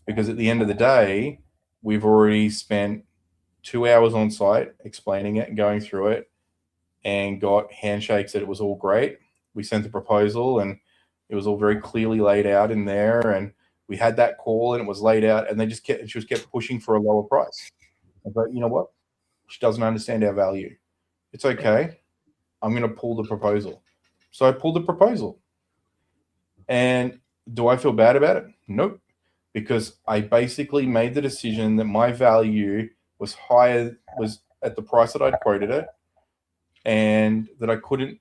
Because at the end of the day, we've already spent 2 hours on site explaining it and going through it and got handshakes that it was all great. We sent the proposal and it was all very clearly laid out in there. And we had that call and it was laid out, and she just kept pushing for a lower price. But you know what? She doesn't understand our value. It's okay. I'm going to pull the proposal. So I pulled the proposal. And do I feel bad about it? Nope. Because I basically made the decision that my value was at the price that I'd quoted it, and that I couldn't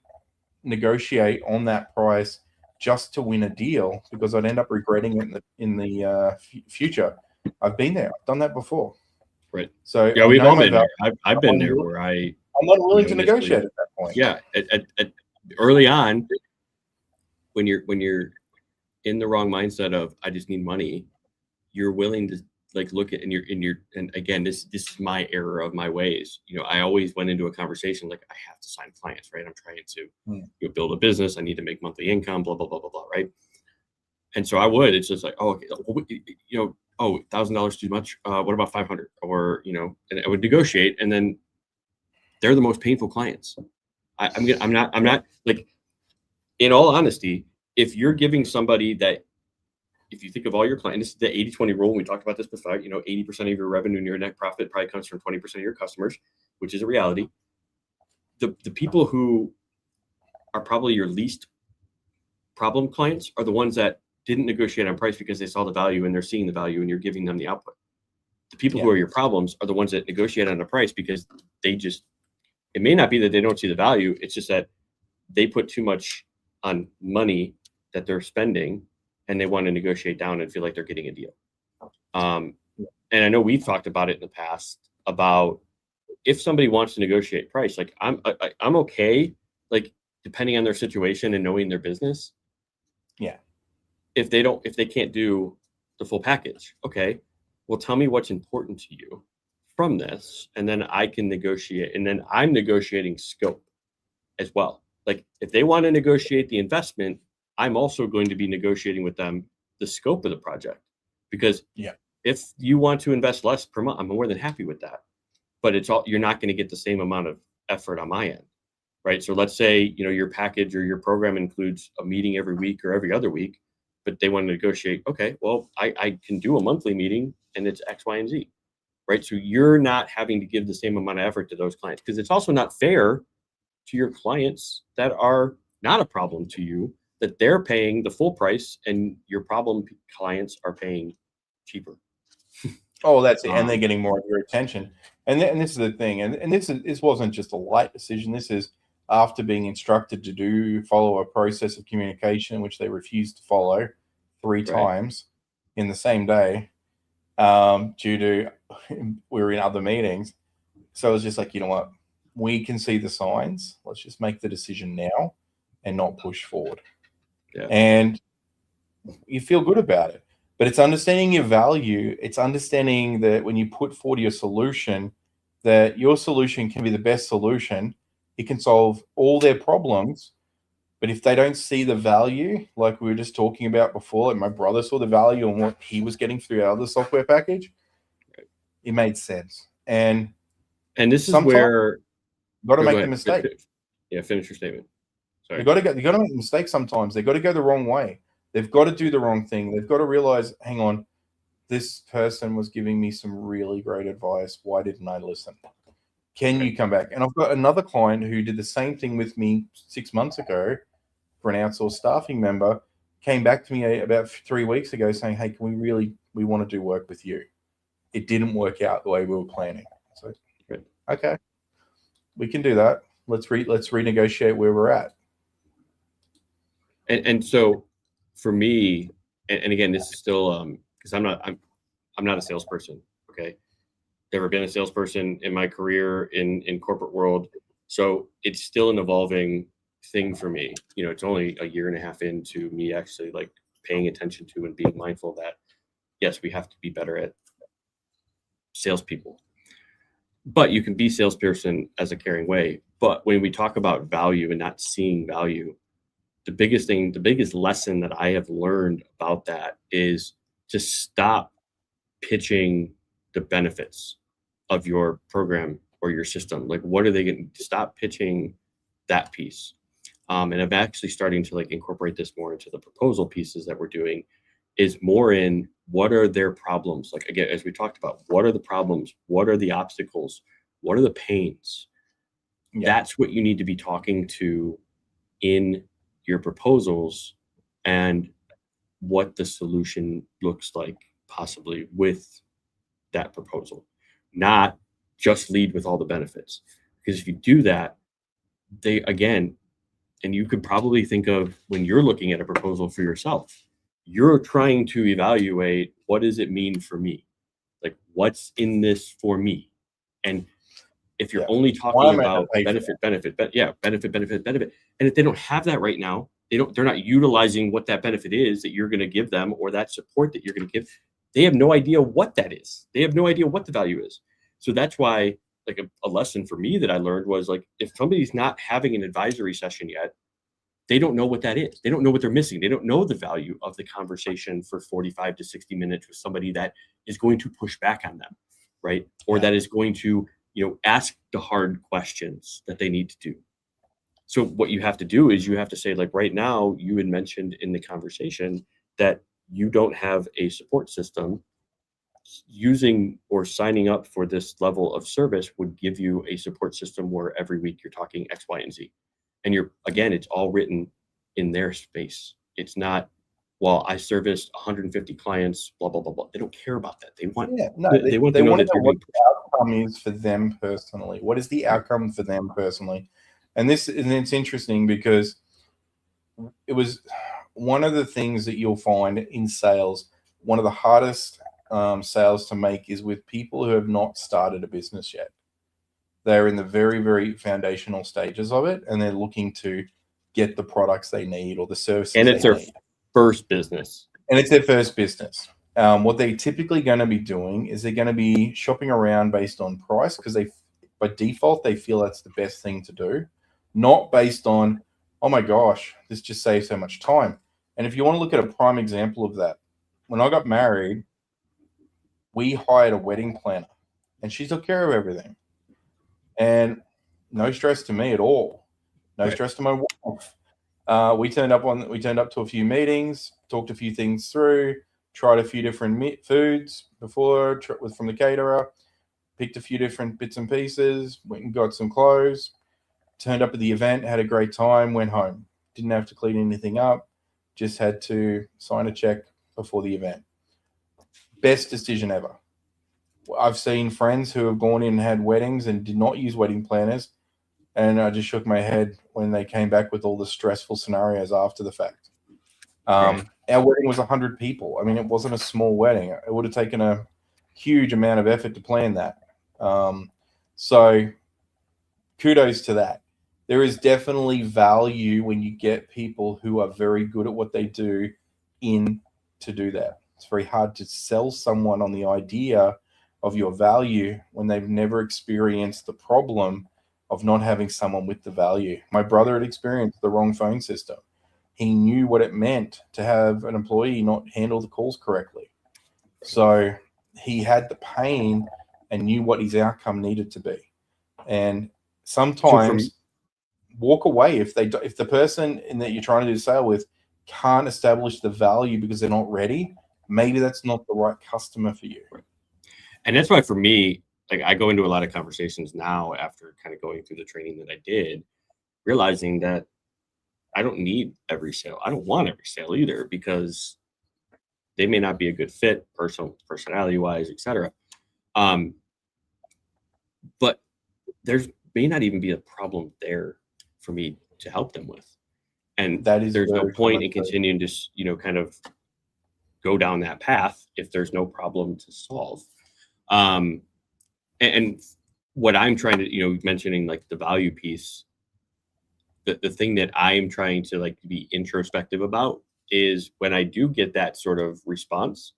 negotiate on that price just to win a deal, because I'd end up regretting it in the future. I've been there. I've done that before. Right. So yeah, we've all been there. I've been there where I'm unwilling to negotiate at that point. Yeah. At early on, when you're in the wrong mindset of I just need money, you're willing to look at and again, this is my error of my ways. I always went into a conversation like I have to sign clients, right? I'm trying to build a business. I need to make monthly income, blah, blah, blah, blah, blah, right? And so it's just like, oh, okay, $1,000 too much. What about 500? Or, and I would negotiate, and then they're the most painful clients. I'm not like, in all honesty, if you're giving somebody that, if you think of all your clients, this is the 80-20 rule. We talked about this before, 80% of your revenue and your net profit probably comes from 20% of your customers, which is a reality. The people who are probably your least problem clients are the ones that didn't negotiate on price because they saw the value and they're seeing the value and you're giving them the output. The people who are your problems are the ones that negotiate on the price because it may not be that they don't see the value. It's just that they put too much on money that they're spending and they want to negotiate down and feel like they're getting a deal. And I know we've talked about it in the past about if somebody wants to negotiate price, like I'm okay, like depending on their situation and knowing their business. Yeah. If they can't do the full package, okay, well, tell me what's important to you from this, and then I can negotiate. And then I'm negotiating scope as well. Like if they want to negotiate the investment, I'm also going to be negotiating with them the scope of the project, because if you want to invest less per month, I'm more than happy with that. But you're not going to get the same amount of effort on my end, right? So let's say, your package or your program includes a meeting every week or every other week, but they want to negotiate, okay, well, I can do a monthly meeting and it's X, Y, and Z, right? So you're not having to give the same amount of effort to those clients, because it's also not fair to your clients that are not a problem to you, that they're paying the full price and your problem clients are paying cheaper. Oh, that's it. And they're getting more of your attention. And this is the thing. And this wasn't just a light decision. This is after being instructed to follow a process of communication, which they refused to follow 3 times in the same day, due to we were in other meetings. So it was just like, you know what? We can see the signs. Let's just make the decision now and not push forward. Yeah. And you feel good about it. But it's understanding your value. It's understanding that when you put forward your solution, that your solution can be the best solution. It can solve all their problems. But if they don't see the value, like we were just talking about before, like my brother saw the value in what he was getting through our other software package, it made sense. And this is where you got to make the mistake. Yeah, finish your statement. Sorry. You got to make mistakes sometimes. They got to go the wrong way. They've got to do the wrong thing. They've got to realize, hang on, this person was giving me some really great advice. Why didn't I listen? Can you come back? And I've got another client who did the same thing with me 6 months ago for an outsourced staffing member, came back to me about 3 weeks ago saying, hey, we want to do work with you. It didn't work out the way we were planning. So, okay, we can do that. Let's renegotiate where we're at. And so for me, and again, this is still because I'm not a salesperson. Okay, never been a salesperson in my career in corporate world, so it's still an evolving thing for me. It's only a year and a half into me actually like paying attention to and being mindful that yes, we have to be better at salespeople, but you can be salesperson as a caring way. But when we talk about value and not seeing value, the biggest lesson that I have learned about that is to stop pitching the benefits of your program or your system. Like, what are they going to stop pitching that piece? And I'm actually starting to like incorporate this more into the proposal pieces that we're doing, is more in what are their problems? Like, again, as we talked about, what are the problems? What are the obstacles? What are the pains? Yeah. That's what you need to be talking to in your proposals, and what the solution looks like possibly with that proposal, not just lead with all the benefits. Because if you do that, and you could probably think of when you're looking at a proposal for yourself, you're trying to evaluate, what does it mean for me? Like, what's in this for me? And if you're only talking about benefit, and if they don't have that right now, they're not utilizing what that benefit is that you're going to give them, or that support that you're going to give. They have no idea what that is. They have no idea what the value is. So that's why, like, a lesson for me that I learned was, like, if somebody's not having an advisory session yet, they don't know what that is. They don't know what they're missing. They don't know the value of the conversation for 45 to 60 minutes with somebody that is going to push back on them, right? Or that is going to, ask the hard questions that they need to do. So what you have to do is you have to say, like, right now, you had mentioned in the conversation that you don't have a support system. Using or signing up for this level of service would give you a support system where every week you're talking X, Y, and Z. And it's all written in their space. It's not, well, I serviced 150 clients, blah, blah, blah, blah. They don't care about that. They want, they want to know that what the outcome is for them personally. What is the outcome for them personally? And it's interesting because it was one of the things that you'll find in sales, one of the hardest sales to make is with people who have not started a business yet. They're in the very, very foundational stages of it, and they're looking to get the products they need or the services they need. And it's their first business. And it's their first business. What they're typically going to be doing is they're going to be shopping around based on price, because by default, they feel that's the best thing to do, not based on, oh my gosh, this just saves so much time. And if you want to look at a prime example of that, when I got married, we hired a wedding planner, and she took care of everything. And no stress to me at all. No stress to my wife. We turned up to a few meetings, talked a few things through, tried a few different foods before from the caterer, picked a few different bits and pieces, went and got some clothes, turned up at the event, had a great time, went home. Didn't have to clean anything up, just had to sign a check before the event. Best decision ever. I've seen friends who have gone in and had weddings and did not use wedding planners, and I just shook my head when they came back with all the stressful scenarios after the fact. Our wedding was 100 people. I mean, it wasn't a small wedding. It would have taken a huge amount of effort to plan that. So kudos to that. There is definitely value when you get people who are very good at what they do in to do that. It's very hard to sell someone on the idea of your value when they've never experienced the problem of not having someone with the value. My brother had experienced the wrong phone system. He knew what it meant to have an employee not handle the calls correctly. So he had the pain and knew what his outcome needed to be. And sometimes walk away if the person that you're trying to do sale with can't establish the value because they're not ready. Maybe that's not the right customer for you. And that's why for me, like I go into a lot of conversations now after kind of going through the training that I did, realizing that I don't need every sale. I don't want every sale either, because they may not be a good fit, personality wise, etc. But there's may not even be a problem there for me to help them with. And there's no point in continuing to, kind of go down that path if there's no problem to solve. And what I'm trying to, mentioning like the value piece, the thing that I'm trying to like be introspective about is when I do get that sort of response,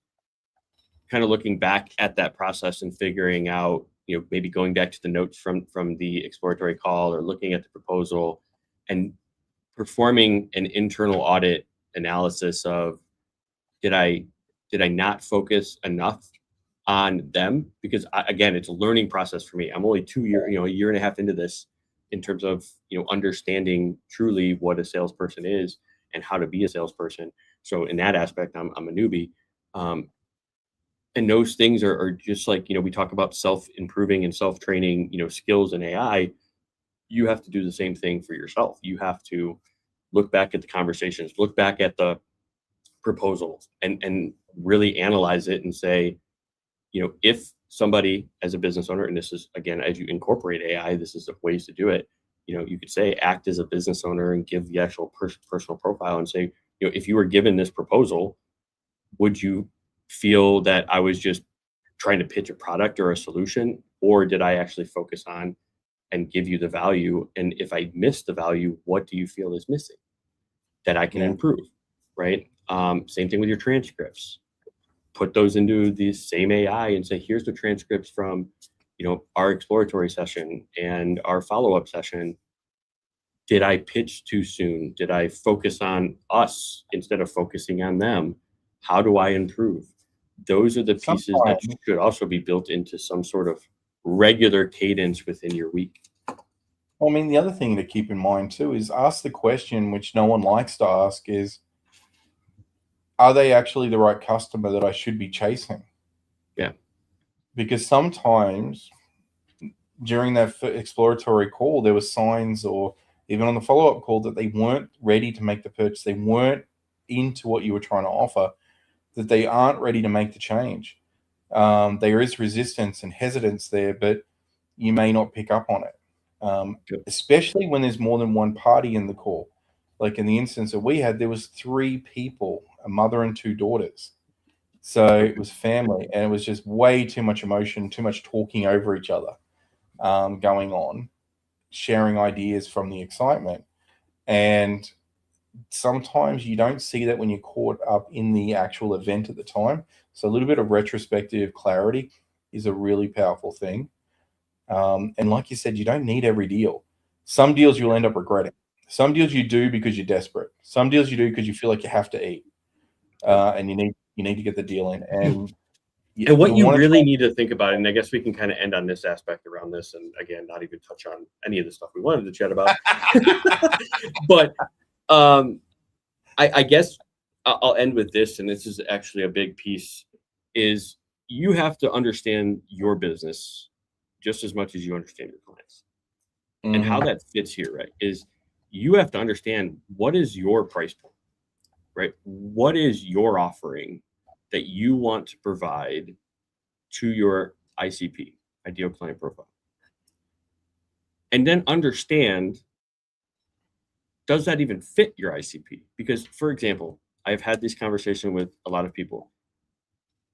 kind of looking back at that process and figuring out, maybe going back to the notes from the exploratory call or looking at the proposal and performing an internal audit analysis of, did I not focus enough on them? Because again, it's a learning process for me. I'm only a year and a half into this in terms of, understanding truly what a salesperson is and how to be a salesperson. So in that aspect, I'm a newbie. And those things are just like, we talk about self-improving and self-training, skills in AI. You have to do the same thing for yourself. You have to look back at the conversations, look back at the proposals and really analyze it and say, if somebody as a business owner, and this is, again, as you incorporate AI, this is the ways to do it. You could say act as a business owner and give the actual personal profile and say, if you were given this proposal, would you feel that I was just trying to pitch a product or a solution, or did I actually focus on and give you the value? And if I missed the value, what do you feel is missing that I can improve, right? Same thing with your transcripts. Put those into the same AI and say, here's the transcripts from, our exploratory session and our follow-up session. Did I pitch too soon? Did I focus on us instead of focusing on them? How do I improve? Those are the pieces that should also be built into some sort of regular cadence within your week. Well, I mean, the other thing to keep in mind too is ask the question, which no one likes to ask, is, are they actually the right customer that I should be chasing? Yeah. Because sometimes during that exploratory call, there were signs, or even on the follow-up call, that they weren't ready to make the purchase. They weren't into what you were trying to offer, that they aren't ready to make the change. There is resistance and hesitance there, but you may not pick up on it, especially when there's more than one party in the call. Like in the instance that we had, there was 3 people, a mother and 2 daughters. So it was family, and it was just way too much emotion, too much talking over each other going on, sharing ideas from the excitement. And sometimes you don't see that when you're caught up in the actual event at the time. So a little bit of retrospective clarity is a really powerful thing. And like you said, you don't need every deal. Some deals you'll end up regretting. Some deals you do because you're desperate. Some deals you do because you feel like you have to eat, and you need to get the deal in. And And what you really need to think about, and I guess we can kind of end on this aspect around this, and again, not even touch on any of the stuff we wanted to chat about. But I guess I'll end with this, and this is actually a big piece, is you have to understand your business just as much as you understand your clients. Mm-hmm. And how that fits here, right, is you have to understand what is your price point, right? What is your offering that you want to provide to your ICP, ideal client profile? And then understand, does that even fit your ICP? Because, for example, I've had this conversation with a lot of people.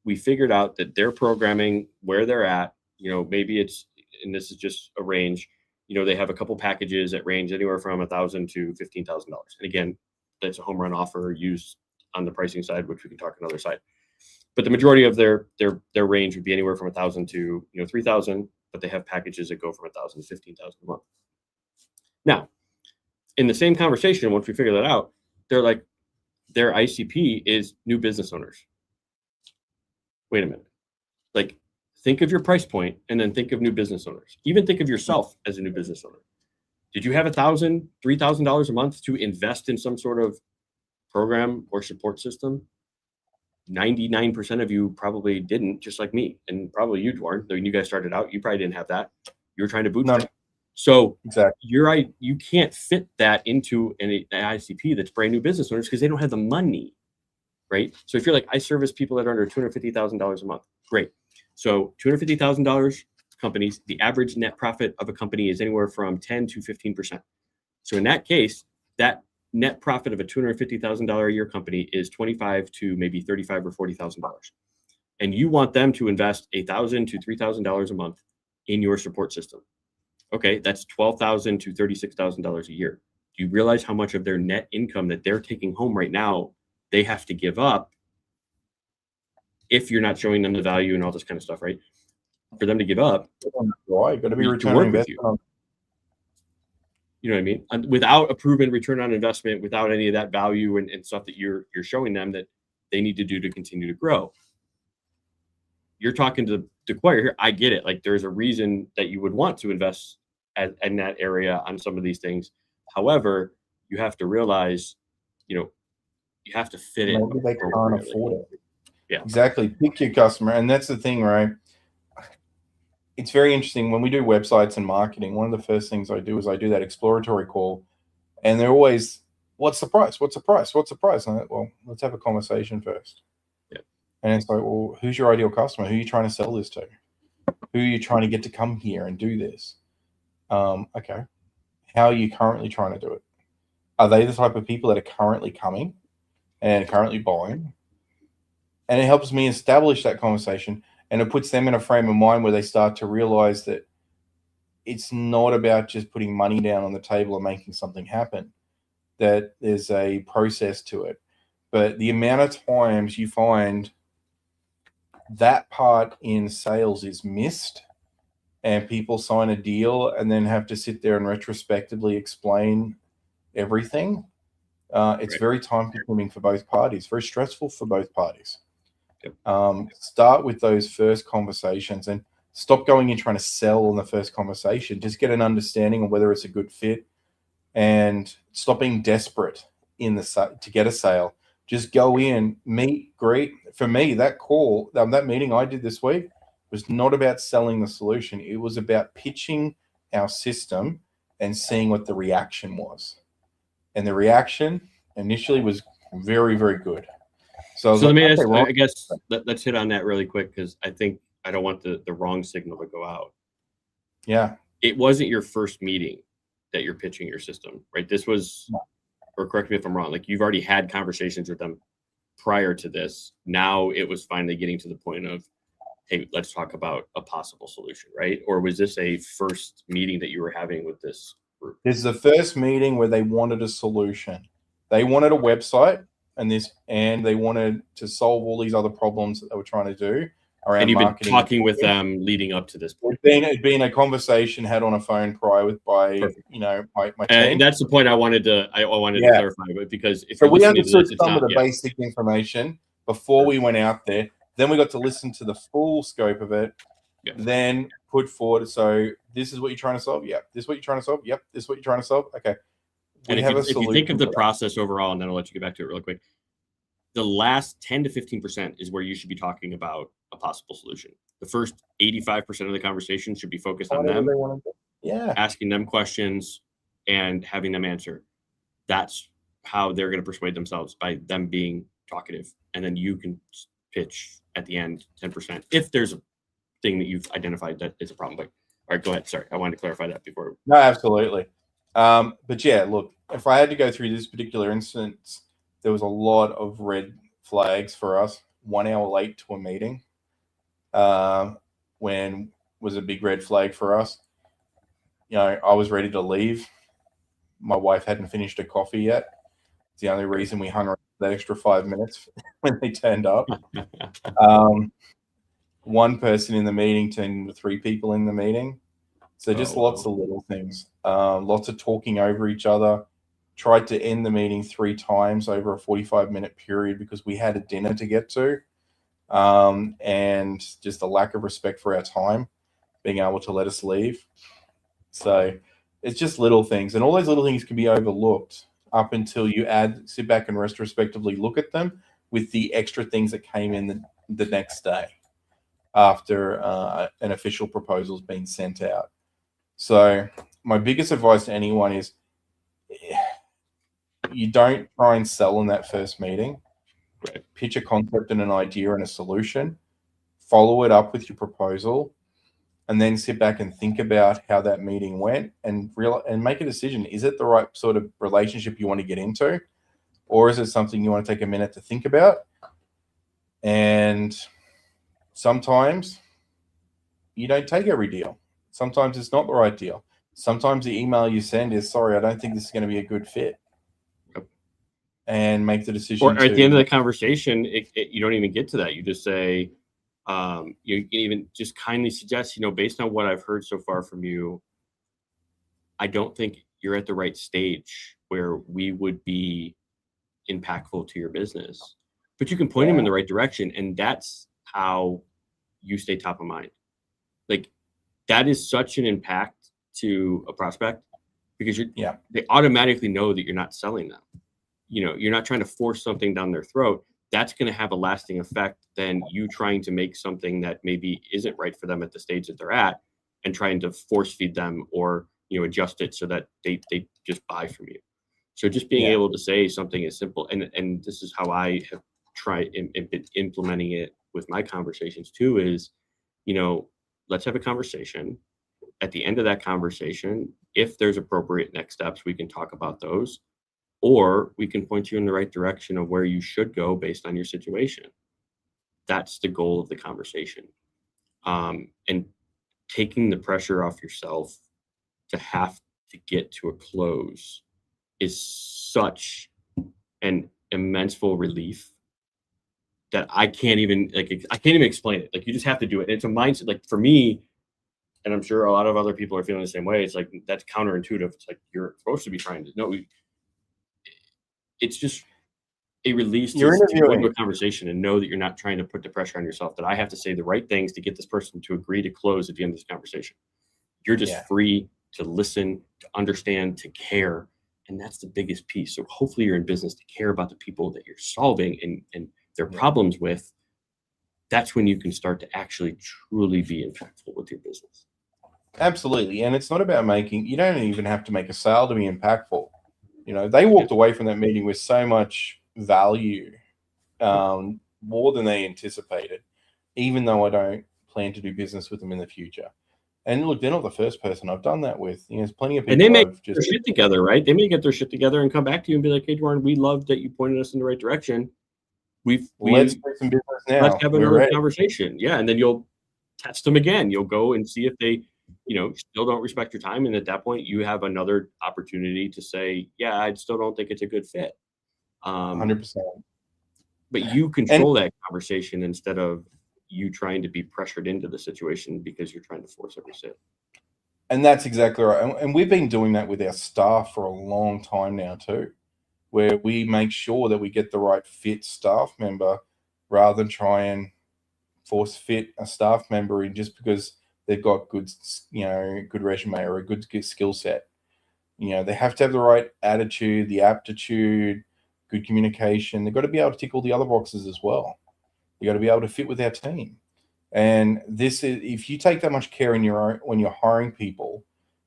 We figured out that their programming, where they're at, maybe it's, and this is just a range, they have a couple packages that range anywhere from $1,000 to $15,000. And again, that's a home run offer used on the pricing side, which we can talk another side. But the majority of their range would be anywhere from $1,000 to $3,000, but they have packages that go from $1,000 to $15,000 a month. Now, in the same conversation, once we figure that out, they're like, their ICP is new business owners. Wait a minute. Like, think of your price point and then think of new business owners. Even think of yourself as a new business owner. Did you have $1,000, $3,000 a month to invest in some sort of program or support system? 99% of you probably didn't, just like me, and probably you, Duarne. When you guys started out, you probably didn't have that. You were trying to bootstrap. No. So exactly. You're right. You can't fit that into an ICP that's brand new business owners because they don't have the money, right? So if you're like, I service people that are under $250,000 a month, great. So $250,000 companies, the average net profit of a company is anywhere from 10 to 15%. So in that case, that net profit of a $250,000 a year company is $25,000 to maybe $35,000 or $40,000. And you want them to invest $1,000 to $3,000 a month in your support system. Okay, that's $12,000 to $36,000 a year. Do you realize how much of their net income that they're taking home right now they have to give up if you're not showing them the value and all this kind of stuff, right? For them to give up, right? Got to be return on investment. You know what I mean? And without a proven return on investment, without any of that value and stuff that you're showing them that they need to do to continue to grow. You're talking to the choir here. I get it. Like, there's a reason that you would want to invest in that area on some of these things. However, you have to realize, you have to fit it. Maybe they can't afford it. Yeah, exactly. Pick your customer. And that's the thing, right? It's very interesting when we do websites and marketing. One of the first things I do is I do that exploratory call, and they're always, what's the price? What's the price? What's the price? And I'm like, well, let's have a conversation first. Yeah. And it's like, well, who's your ideal customer? Who are you trying to sell this to? Who are you trying to get to come here and do this? Okay. How are you currently trying to do it? Are they the type of people that are currently coming and currently buying? And it helps me establish that conversation. And it puts them in a frame of mind where they start to realize that it's not about just putting money down on the table and making something happen, that there's a process to it. But the amount of times you find that part in sales is missed and people sign a deal and then have to sit there and retrospectively explain everything, it's very time consuming for both parties, very stressful for both parties. Start with those first conversations and stop going in trying to sell on the first conversation. Just get an understanding of whether it's a good fit and stop being desperate to get a sale. Just go in, meet, greet. For me, that call, that meeting I did this week was not about selling the solution. It was about pitching our system and seeing what the reaction was. And the reaction initially was very, very good. So let me ask, I guess let's hit on that really quick, because I think I don't want the wrong signal to go out. Yeah. It wasn't your first meeting that you're pitching your system, right? This was, or correct me if I'm wrong, like you've already had conversations with them prior to this. Now it was finally getting to the point of, hey, let's talk about a possible solution, right? Or was this a first meeting that you were having with this group? This is the first meeting where they wanted a solution. They wanted a website and they wanted to solve all these other problems that they were trying to do around and you've marketing. Been talking with them leading up to this point. It'd been a conversation had on a phone prior my team. And that's the point I wanted to clarify, but because if we understood some of the basic information before we went out there, Then we got to listen to the full scope of it. Yeah. Then put forward. So this is what you're trying to solve. Yep. This is what you're trying to solve. Yep. This is what you're trying to solve. Okay. And if you think of the process overall, and then I'll let you get back to it real quick, the last 10 to 15% is where you should be talking about a possible solution. The first 85% of the conversation should be focused on them, asking them questions and having them answer. That's how they're going to persuade themselves, by them being talkative. And then you can pitch at the end 10% if there's a thing that you've identified that is a problem. But all right, go ahead. Sorry, I wanted to clarify that before. No, absolutely. But yeah, look, if I had to go through this particular instance, there was a lot of red flags for us. 1 hour late to a meeting, when was a big red flag for us. You know, I was ready to leave. My wife hadn't finished her coffee yet. It's the only reason we hung around that extra 5 minutes when they turned up. One person in the meeting turned into 3 people in the meeting. So just lots of little things, lots of talking over each other. Tried to end the meeting 3 times over a 45-minute period because we had a dinner to get to, and just a lack of respect for our time, being able to let us leave. So it's just little things, and all those little things can be overlooked up until you sit back and retrospectively look at them with the extra things that came in the next day after an official proposal's been sent out. So my biggest advice to anyone is, you don't try and sell in that first meeting. Right. Pitch a concept and an idea and a solution. Follow it up with your proposal, and then sit back and think about how that meeting went and make a decision. Is it the right sort of relationship you want to get into, or is it something you want to take a minute to think about? And sometimes you don't take every deal. Sometimes it's not the right deal. Sometimes the email you send is, sorry, I don't think this is going to be a good fit. Yep. And make the decision. Or at the end of the conversation, you don't even get to that. You just say, you can even just kindly suggest, based on what I've heard so far from you, I don't think you're at the right stage where we would be impactful to your business. But you can point them in the right direction, and that's how you stay top of mind. Like, that is such an impact to a prospect, because they automatically know that you're not selling them. You're not trying to force something down their throat. That's going to have a lasting effect than you trying to make something that maybe isn't right for them at the stage that they're at, and trying to force feed them or adjust it so that they just buy from you. So just being able to say something as simple, and this is how I have tried implementing it with my conversations too, is let's have a conversation. At the end of that conversation, if there's appropriate next steps, we can talk about those, or we can point you in the right direction of where you should go based on your situation. That's the goal of the conversation. And taking the pressure off yourself to have to get to a close is such an immenseful relief that I can't even explain it. Like, you just have to do it. And it's a mindset. Like, for me, and I'm sure a lot of other people are feeling the same way, it's like, that's counterintuitive. It's like, you're supposed to be trying to know. It's just a release to go into a conversation and know that you're not trying to put the pressure on yourself, that I have to say the right things to get this person to agree to close at the end of this conversation. You're just free to listen, to understand, to care. And that's the biggest piece. So hopefully you're in business to care about the people that you're solving and their problems with. That's when you can start to actually truly be impactful with your business. Absolutely. And it's not about you don't even have to make a sale to be impactful. They walked away from that meeting with so much value, more than they anticipated, even though I don't plan to do business with them in the future. And look, they're not the first person I've done that with. There's plenty of people. And they may get their shit together, right? They may get their shit together and come back to you and be like, "Hey, Duarne, we love that you pointed us in the right direction. Let's do some business now. Let's have another conversation." Yeah, and then you'll test them again. You'll go and see if they, still don't respect your time. And at that point, you have another opportunity to say, "Yeah, I still don't think it's a good fit." 100%. But you control that conversation instead of you trying to be pressured into the situation because you're trying to force every sale. And that's exactly right. And we've been doing that with our staff for a long time now too, where we make sure that we get the right fit staff member rather than try and force fit a staff member in just because they've got good resume or a good skill set. They have to have the right attitude, the aptitude, good communication. They've got to be able to tick all the other boxes as well. You got to be able to fit with our team. And this is, if you take that much care when you're hiring people,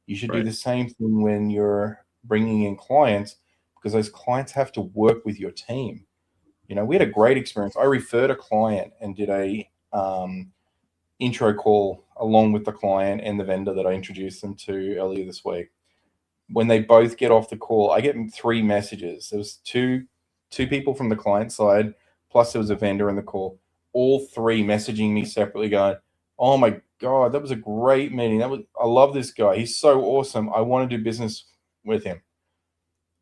you should do the same thing when you're bringing in clients, because those clients have to work with your team. We had a great experience. I referred a client and did a intro call along with the client and the vendor that I introduced them to earlier this week. When they both get off the call, I get 3 messages. There was two people from the client side, plus there was a vendor in the call. All 3 messaging me separately, going, "Oh my God, that was a great meeting. I love this guy. He's so awesome. I want to do business with him."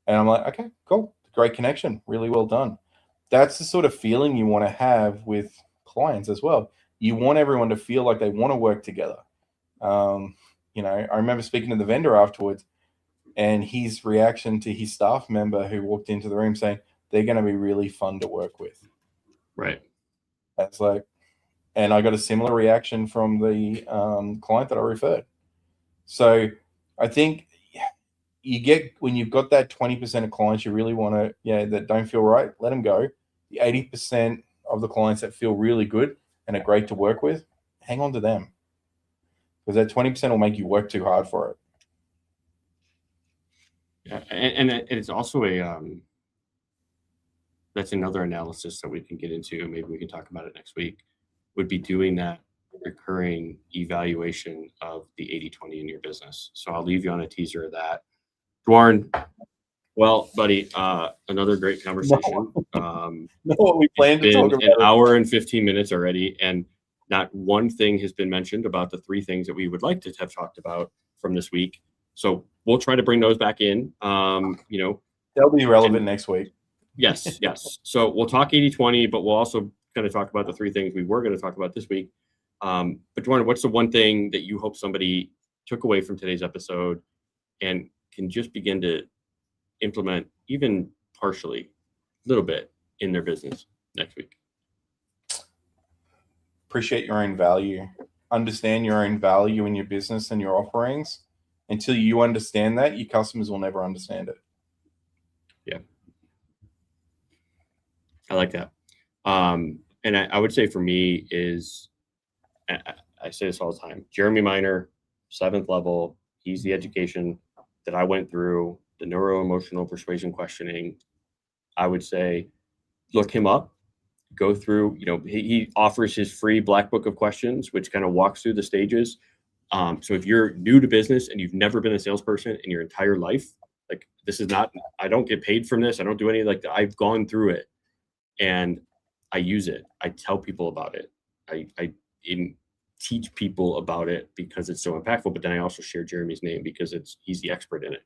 And I'm like, okay, cool. Great connection. Really well done. That's the sort of feeling you want to have with clients as well. You want everyone to feel like they want to work together. I remember speaking to the vendor afterwards, and his reaction to his staff member who walked into the room saying, "They're going to be really fun to work with." Right. That's like, and I got a similar reaction from the client that I referred. So I think you get, when you've got that 20% of clients you really want to, that don't feel right, let them go. The 80% of the clients that feel really good and are great to work with, hang on to them, because that 20% will make you work too hard for it. Yeah, and it's also that's another analysis that we can get into. Maybe we can talk about it next week. Would be doing that recurring evaluation of the 80-20 in your business. So I'll leave you on a teaser of that. Duarne, well, buddy, another great conversation. What we planned to talk about. An hour and 15 minutes already, and not one thing has been mentioned about the 3 things that we would like to have talked about from this week. So we'll try to bring those back in. They'll be relevant next week. Yes. So we'll talk 80-20, but we'll also kind of talk about the 3 things we were going to talk about this week. But Duarne, what's the one thing that you hope somebody took away from today's episode and can just begin to implement, even partially, a little bit, in their business next week? Appreciate your own value. Understand your own value in your business and your offerings. Until you understand that, your customers will never understand it. Yeah. I like that. And I would say for me is, I say this all the time, Jeremy Miner, 7th level, he's the education that I went through, the neuro-emotional persuasion questioning. I would say, look him up, go through, he offers his free black book of questions, which kind of walks through the stages. So if you're new to business and you've never been a salesperson in your entire life, like, this is not, I don't get paid from this. I don't do any like that. I've gone through it and I use it. I tell people about it. I teach people about it because it's so impactful, but then I also share Jeremy's name because he's the expert in it.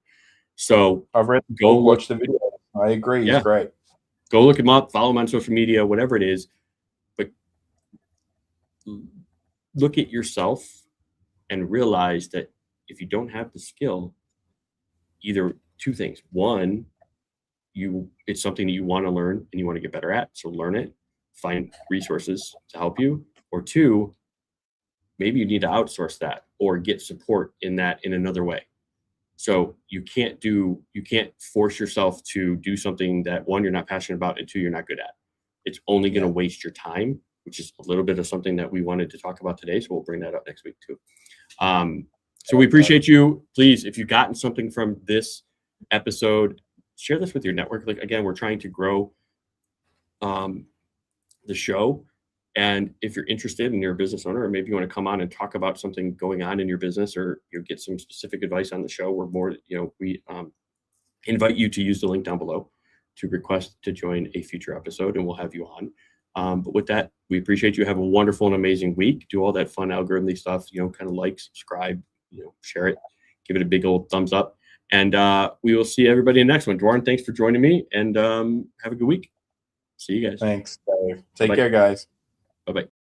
So I've read, go watch the video. I agree. He's great. Go look him up, follow him on social media, whatever it is, but look at yourself and realize that if you don't have the skill, either 2 things. One, it's something that you want to learn and you want to get better at. So learn it, find resources to help you. Or 2, maybe you need to outsource that or get support in that in another way. So you can't force yourself to do something that, 1, you're not passionate about, and 2, you're not good at. It's only going to waste your time, which is a little bit of something that we wanted to talk about today. So we'll bring that up next week too. So we appreciate you. Please, if you've gotten something from this episode, share this with your network. Like, again, we're trying to grow the show. And if you're interested and you're a business owner, or maybe you want to come on and talk about something going on in your business, or you get some specific advice on the show, we invite you to use the link down below to request to join a future episode, and we'll have you on. But with that, we appreciate you. Have a wonderful and amazing week. Do all that fun algorithmic stuff, kind of like, subscribe, share it, give it a big old thumbs up. And we will see everybody in the next one. Duarne, thanks for joining me, and have a good week. See you guys. Thanks, Dave. Take care, guys. Bye-bye.